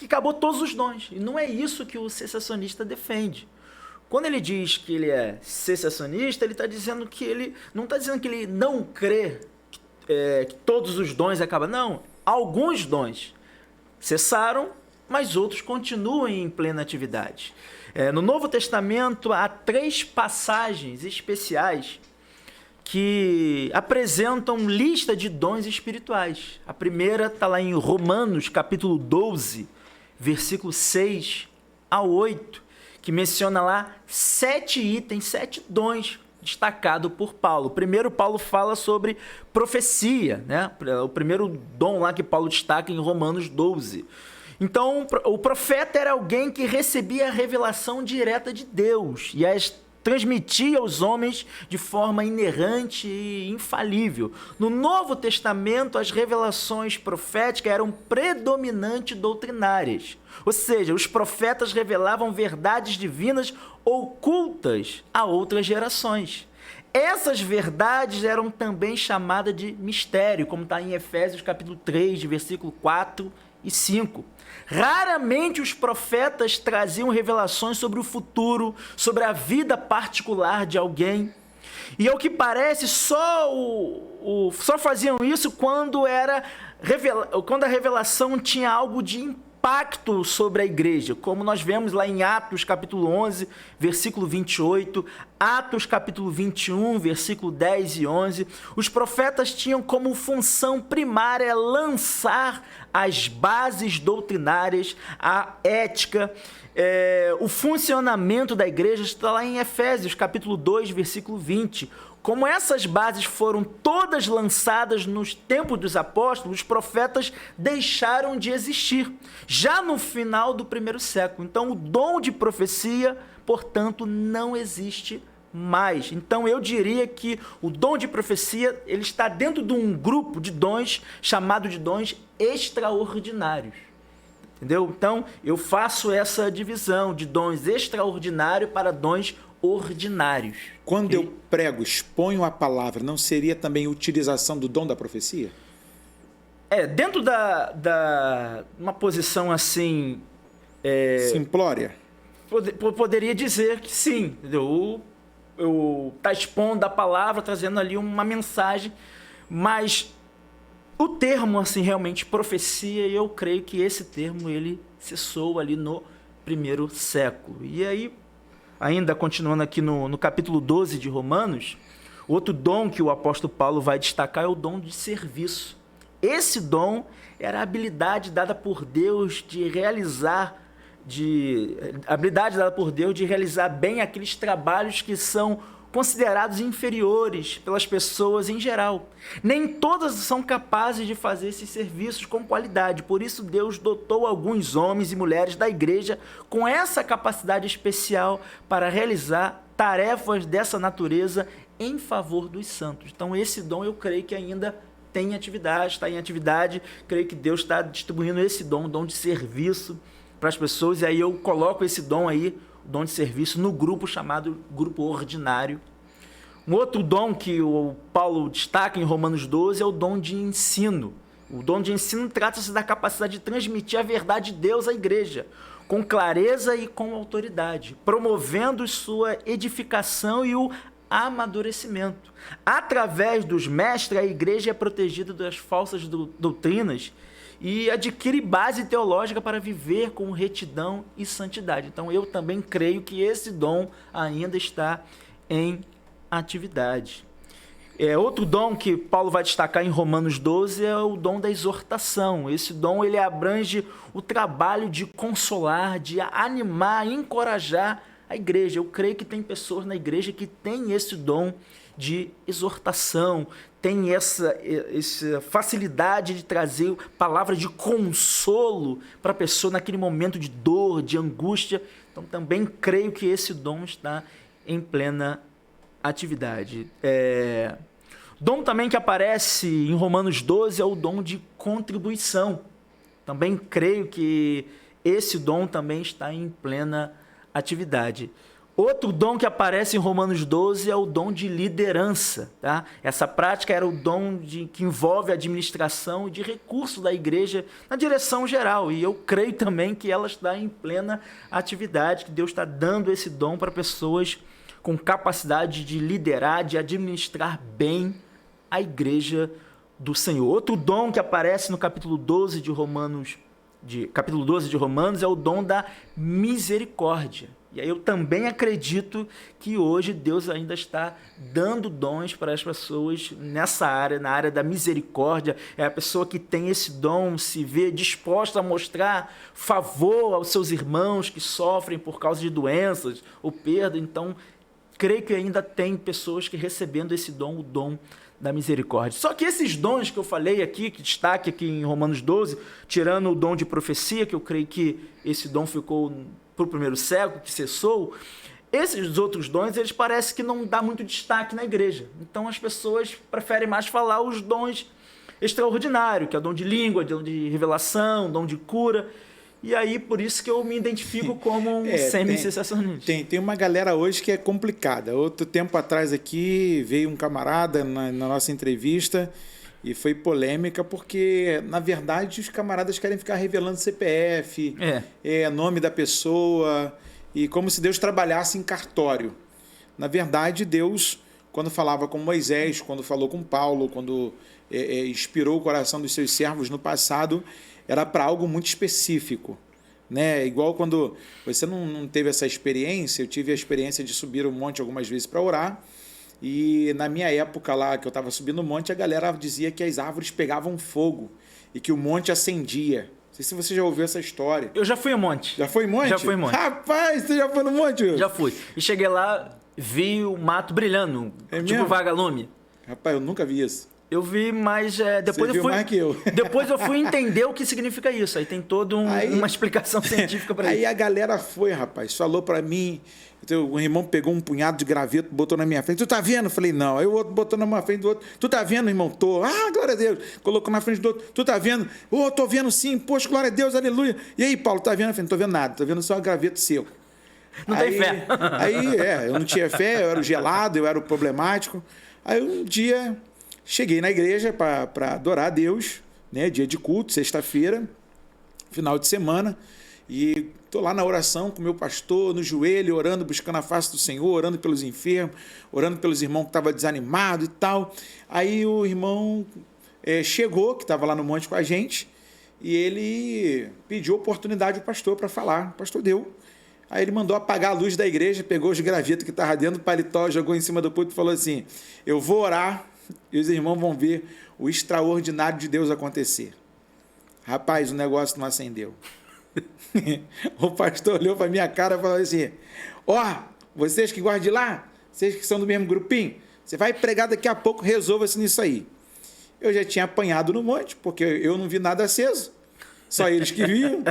acabou todos os dons. E não é isso que o cessacionista defende. Quando ele diz que ele é cessacionista, ele está dizendo que ele não está dizendo que ele não crê que todos os dons acabam. Não, alguns dons cessaram, mas outros continuam em plena atividade. No Novo Testamento, há 3 passagens especiais que apresentam lista de dons espirituais. A primeira está lá em Romanos, capítulo 12, versículo 6 a 8, que menciona lá 7 itens, 7 dons destacados por Paulo. Primeiro, Paulo fala sobre profecia, né? O primeiro dom lá que Paulo destaca em Romanos 12. Então, o profeta era alguém que recebia a revelação direta de Deus e as transmitia aos homens de forma inerrante e infalível. No Novo Testamento, as revelações proféticas eram predominantemente doutrinárias. Ou seja, os profetas revelavam verdades divinas ocultas a outras gerações. Essas verdades eram também chamadas de mistério, como está em Efésios capítulo 3, versículo 4 e 5. Raramente os profetas traziam revelações sobre o futuro, sobre a vida particular de alguém. E ao que parece, só faziam isso quando a revelação tinha algo de impacto sobre a igreja, como nós vemos lá em Atos capítulo 11, versículo 28, Atos capítulo 21, versículo 10 e 11. Os profetas tinham como função primária lançar as bases doutrinárias, a ética, o funcionamento da igreja. Está lá em Efésios capítulo 2, versículo 20. Como essas bases foram todas lançadas nos tempos dos apóstolos, os profetas deixaram de existir, já no final do 1º século. Então, o dom de profecia, portanto, não existe mais. Então, eu diria que o dom de profecia ele está dentro de um grupo de dons chamado de dons extraordinários. Entendeu? Então, eu faço essa divisão de dons extraordinários para dons ordinários. Quando eu prego, exponho a palavra, não seria também utilização do dom da profecia? Dentro uma posição assim... simplória? Poderia dizer que sim. Entendeu? Eu tá expondo a palavra, trazendo ali uma mensagem, mas o termo, assim, realmente, profecia, eu creio que esse termo, ele cessou ali no 1º século. E aí, ainda continuando aqui no capítulo 12 de Romanos, outro dom que o apóstolo Paulo vai destacar é o dom de serviço. Esse dom era a habilidade dada por Deus de realizar bem aqueles trabalhos que são considerados inferiores pelas pessoas em geral. Nem todas são capazes de fazer esses serviços com qualidade. Por isso, Deus dotou alguns homens e mulheres da igreja com essa capacidade especial para realizar tarefas dessa natureza em favor dos santos. Então, esse dom eu creio que ainda tem atividade, está em atividade. Creio que Deus está distribuindo esse dom, o dom de serviço para as pessoas. E aí eu coloco esse dom aí, o dom de serviço, no grupo chamado grupo ordinário. Um outro dom que o Paulo destaca em Romanos 12 é o dom de ensino. O dom de ensino trata-se da capacidade de transmitir a verdade de Deus à igreja, com clareza e com autoridade, promovendo sua edificação e o amadurecimento. Através dos mestres, a igreja é protegida das falsas doutrinas e adquire base teológica para viver com retidão e santidade. Então, eu também creio que esse dom ainda está em atividade. Outro dom que Paulo vai destacar em Romanos 12 é o dom da exortação. Esse dom ele abrange o trabalho de consolar, de animar, encorajar a igreja. Eu creio que tem pessoas na igreja que têm esse dom de exortação, tem essa facilidade de trazer palavras de consolo para a pessoa naquele momento de dor, de angústia. Então, também creio que esse dom está em plena atividade. Dom também que aparece em Romanos 12 é o dom de contribuição. Também creio que esse dom também está em plena atividade. Outro dom que aparece em Romanos 12 é o dom de liderança. Tá? Essa prática era o dom que envolve a administração de recursos da igreja na direção geral. E eu creio também que ela está em plena atividade, que Deus está dando esse dom para pessoas com capacidade de liderar, de administrar bem a igreja do Senhor. Outro dom que aparece no capítulo 12 de Romanos é o dom da misericórdia. E aí eu também acredito que hoje Deus ainda está dando dons para as pessoas nessa área, na área da misericórdia. É a pessoa que tem esse dom, se vê disposta a mostrar favor aos seus irmãos que sofrem por causa de doenças ou perda. Então, creio que ainda tem pessoas que recebendo esse dom, o dom da misericórdia. Só que esses dons que eu falei aqui, que destaque aqui em Romanos 12, tirando o dom de profecia, que eu creio que esse dom ficou para o primeiro século, que cessou, esses outros dons, eles parecem que não dá muito destaque na igreja. Então as pessoas preferem mais falar os dons extraordinários, que é o dom de língua, dom de revelação, dom de cura. E aí, por isso que eu me identifico como um semi-sensacionalista. Tem uma galera hoje que é complicada. Outro tempo atrás aqui, veio um camarada na nossa entrevista e foi polêmica porque, na verdade, os camaradas querem ficar revelando CPF, nome da pessoa, e como se Deus trabalhasse em cartório. Na verdade, Deus, quando falava com Moisés, quando falou com Paulo, quando inspirou o coração dos seus servos no passado, era para algo muito específico, né? Igual quando você não teve essa experiência, eu tive a experiência de subir o monte algumas vezes para orar, e na minha época lá, que eu estava subindo o monte, a galera dizia que as árvores pegavam fogo e que o monte acendia. Não sei se você já ouviu essa história. Eu já fui ao monte. Já foi em monte? Já fui em monte. Rapaz, você já foi no monte? Já fui. E cheguei lá, vi o mato brilhando, tipo mesmo? vagalume. Rapaz, eu nunca vi isso. Eu vi, mas depois Você viu mais que eu. Depois eu fui entender o que significa isso. Aí tem toda uma explicação científica para isso. Aí a galera foi, rapaz, falou para mim. O irmão pegou um punhado de graveto, botou na minha frente. Tu tá vendo? Eu falei, não. Aí o outro botou na minha frente do outro. Tu tá vendo, irmão? Tô. Ah, glória a Deus. Colocou na frente do outro. Tu tá vendo? Tô vendo sim. Poxa, glória a Deus, aleluia. E aí, Paulo, tá vendo? Eu falei, não tô vendo nada. Tô vendo só graveto seu. Não tem fé. Eu não tinha fé, eu era o gelado, eu era o problemático. Aí um dia cheguei na igreja para adorar a Deus, né? Dia de culto, sexta-feira, final de semana, e estou lá na oração com o meu pastor, no joelho, orando, buscando a face do Senhor, orando pelos enfermos, orando pelos irmãos que estavam desanimados e tal. Aí o irmão chegou, que estava lá no monte com a gente, e ele pediu oportunidade ao pastor para falar. O pastor deu. Aí ele mandou apagar a luz da igreja, pegou os gravetos que estavam dentro do paletó, jogou em cima do púlpito e falou assim, eu vou orar e os irmãos vão ver o extraordinário de Deus acontecer. Rapaz, o negócio não acendeu. O pastor olhou para minha cara e falou assim, vocês que gostam de lá, vocês que são do mesmo grupinho, você vai pregar daqui a pouco, resolva-se nisso aí. Eu já tinha apanhado no monte, porque eu não vi nada aceso. Só eles que viam.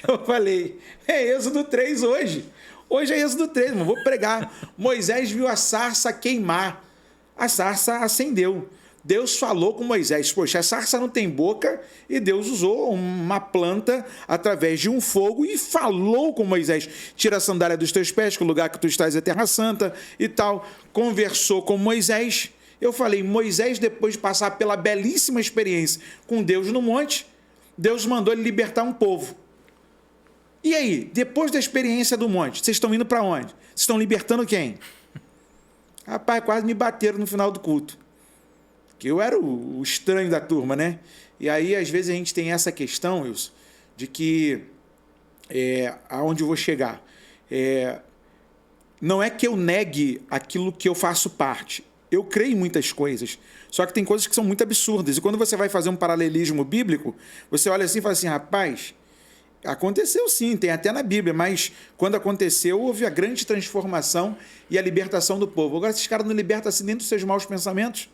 Eu falei, Êxodo 3 hoje. Hoje é Êxodo 3, mas vou pregar. Moisés viu a sarça queimar. A sarça acendeu. Deus falou com Moisés, poxa, a sarça não tem boca, e Deus usou uma planta através de um fogo e falou com Moisés, tira a sandália dos teus pés, que o lugar que tu estás é terra santa e tal. Conversou com Moisés. Eu falei, Moisés, depois de passar pela belíssima experiência com Deus no monte, Deus mandou ele libertar um povo. E aí, depois da experiência do monte, vocês estão indo para onde? Vocês estão libertando quem? Rapaz, quase me bateram no final do culto. Que eu era o estranho da turma, né? E aí, às vezes, a gente tem essa questão, Wilson, de que aonde eu vou chegar? Não é que eu negue aquilo que eu faço parte. Eu creio em muitas coisas, só que tem coisas que são muito absurdas. E quando você vai fazer um paralelismo bíblico, você olha assim e fala assim, rapaz, Aconteceu sim, tem até na Bíblia, mas quando aconteceu, houve a grande transformação e a libertação do povo. Agora, esses caras não libertam assim nem dos seus maus pensamentos?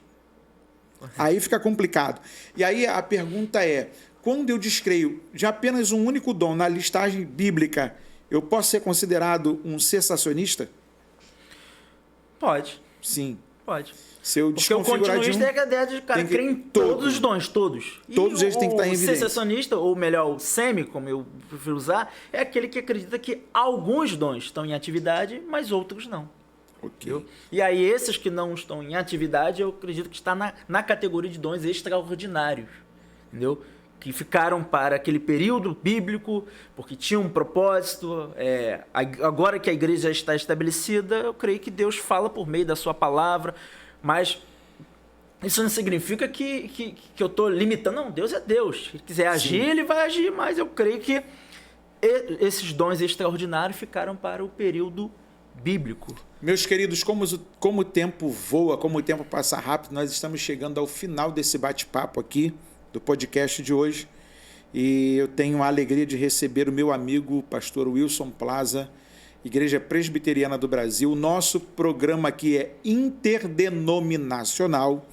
Aí fica complicado. E aí a pergunta é, quando eu descreio de apenas um único dom na listagem bíblica, eu posso ser considerado um cessacionista? Pode. Sim. Pode. Se eu Porque o continuista é a ideia de cara crer em todos os dons, todos. Todos eles têm que estar em evidência. O cessacionista, ou melhor, o semi, como eu prefiro usar, é aquele que acredita que alguns dons estão em atividade, mas outros não. Ok. E aí esses que não estão em atividade, eu acredito que está na categoria de dons extraordinários, entendeu? Que ficaram para aquele período bíblico, porque tinham um propósito. Agora que a igreja já está estabelecida, eu creio que Deus fala por meio da sua palavra, mas isso não significa que eu estou limitando. Não, Deus é Deus. Se ele quiser agir, Ele vai agir, mas eu creio que esses dons extraordinários ficaram para o período bíblico. Meus queridos, como o tempo voa, como o tempo passa rápido, nós estamos chegando ao final desse bate-papo aqui, do podcast de hoje, e eu tenho a alegria de receber o meu amigo, pastor Wilson Plaza, Igreja Presbiteriana do Brasil. Nosso programa aqui é interdenominacional.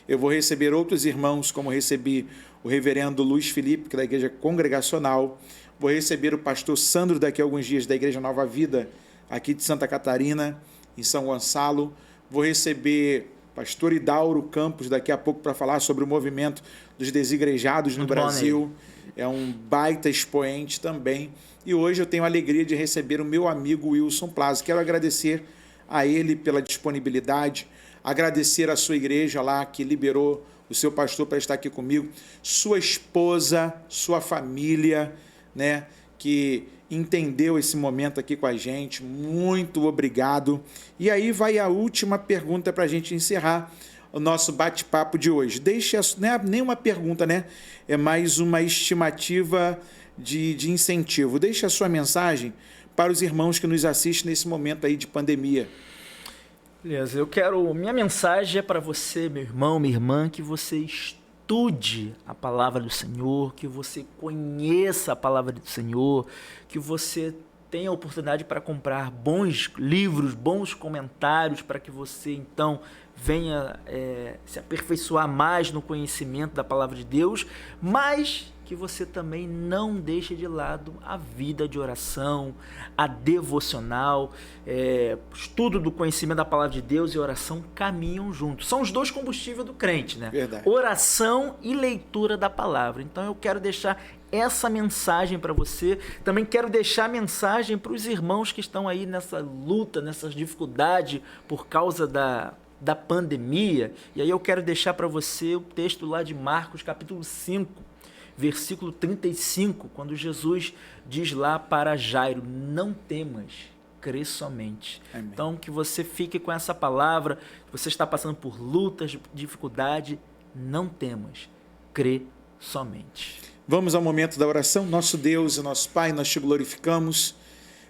Eu vou receber outros irmãos, como recebi o reverendo Luiz Felipe, que é da Igreja Congregacional. Vou receber o pastor Sandro, daqui a alguns dias, da Igreja Nova Vida, aqui de Santa Catarina, em São Gonçalo. Vou receber pastor Idauro Campos daqui a pouco para falar sobre o movimento dos desigrejados no Brasil. É um baita expoente também. E hoje eu tenho a alegria de receber o meu amigo Wilson Plaza. Quero agradecer a ele pela disponibilidade, agradecer a sua igreja lá que liberou o seu pastor para estar aqui comigo, sua esposa, sua família, né, que entendeu esse momento aqui com a gente. Muito obrigado. E aí vai a última pergunta para a gente encerrar o nosso bate-papo de hoje. Não é nem uma pergunta, né? É mais uma estimativa de incentivo. Deixe a sua mensagem para os irmãos que nos assistem nesse momento aí de pandemia. Beleza, minha mensagem é para você, meu irmão, minha irmã, que você estude a palavra do Senhor, que você conheça a palavra do Senhor, que você tenha a oportunidade para comprar bons livros, bons comentários, para que você, então, venha se aperfeiçoar mais no conhecimento da palavra de Deus, mas que você também não deixe de lado a vida de oração, a devocional, estudo do conhecimento da palavra de Deus e oração caminham juntos. São os dois combustíveis do crente, né? Verdade. Oração e leitura da palavra. Então eu quero deixar essa mensagem para você. Também quero deixar a mensagem para os irmãos que estão aí nessa luta, nessas dificuldades por causa da pandemia. E aí eu quero deixar para você o texto lá de Marcos, capítulo 5, versículo 35, quando Jesus diz lá para Jairo: não temas, crê somente. Amém. Então, que você fique com essa palavra. Você está passando por lutas, dificuldade, não temas, crê somente. Vamos ao momento da oração. Nosso Deus e nosso Pai, nós te glorificamos,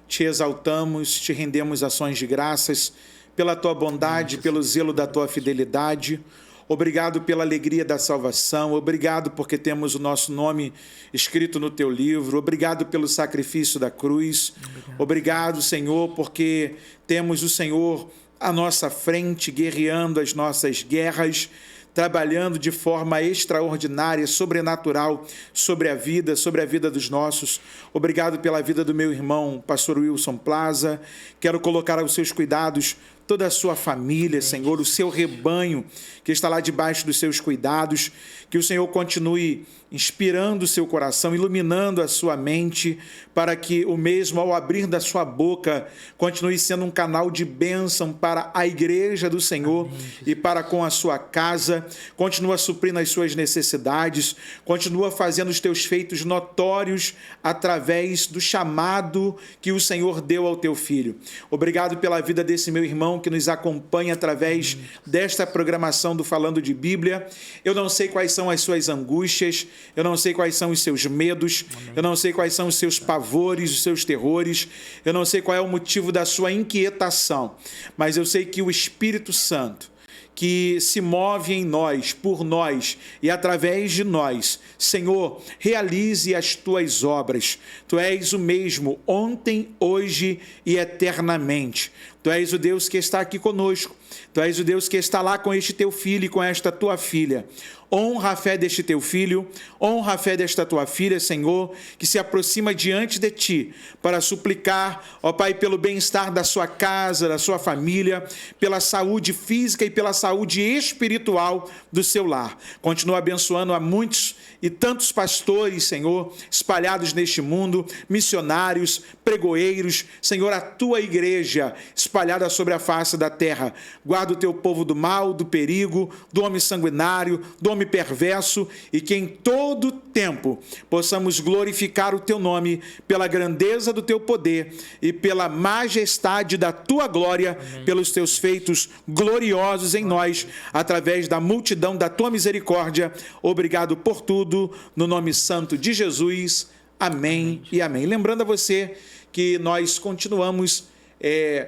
te exaltamos, te rendemos ações de graças pela tua bondade, pelo zelo da tua fidelidade. Obrigado pela alegria da salvação, obrigado porque temos o nosso nome escrito no teu livro, obrigado pelo sacrifício da cruz, obrigado, Senhor, porque temos o Senhor à nossa frente, guerreando as nossas guerras, trabalhando de forma extraordinária, sobrenatural, sobre a vida dos nossos. Obrigado pela vida do meu irmão, pastor Wilson Plaza. Quero colocar aos seus cuidados toda a sua família, Senhor, o seu rebanho que está lá debaixo dos seus cuidados, que o Senhor continue inspirando o seu coração, iluminando a sua mente, para que o mesmo, ao abrir da sua boca, continue sendo um canal de bênção para a igreja do Senhor. Amém, e para com a sua casa. Continua suprindo as suas necessidades, continua fazendo os teus feitos notórios através do chamado que o Senhor deu ao teu filho. Obrigado pela vida desse meu irmão que nos acompanha através desta programação do Falando de Bíblia. Eu não sei quais são as suas angústias, eu não sei quais são os seus medos, eu não sei quais são os seus pavores, os seus terrores, eu não sei qual é o motivo da sua inquietação, mas eu sei que o Espírito Santo, que se move em nós, por nós e através de nós. Senhor, realize as tuas obras. Tu és o mesmo ontem, hoje e eternamente. Tu és o Deus que está aqui conosco. Tu és o Deus que está lá com este teu filho e com esta tua filha. Honra a fé deste teu filho, honra a fé desta tua filha, Senhor, que se aproxima diante de ti para suplicar, ó Pai, pelo bem-estar da sua casa, da sua família, pela saúde física e pela saúde espiritual do seu lar. Continua abençoando a muitos e tantos pastores, Senhor, espalhados neste mundo, missionários, pregoeiros, Senhor, a tua igreja espalhada sobre a face da terra. Guarda o teu povo do mal, do perigo, do homem sanguinário, do homem perverso, e que em todo tempo possamos glorificar o teu nome pela grandeza do teu poder e pela majestade da tua glória. Amém. Pelos teus feitos gloriosos em nós, através da multidão da tua misericórdia. Obrigado por tudo, no nome santo de Jesus. Amém e amém. Lembrando a você que nós continuamos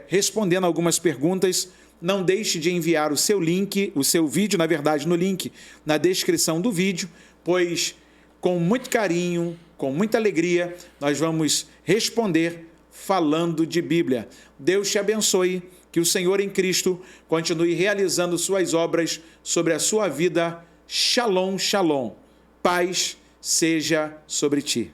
respondendo algumas perguntas. Não deixe de enviar o seu link, o seu vídeo, na verdade, no link na descrição do vídeo, pois com muito carinho, com muita alegria, nós vamos responder falando de Bíblia. Deus te abençoe, que o Senhor em Cristo continue realizando suas obras sobre a sua vida. Shalom, shalom. Paz seja sobre ti.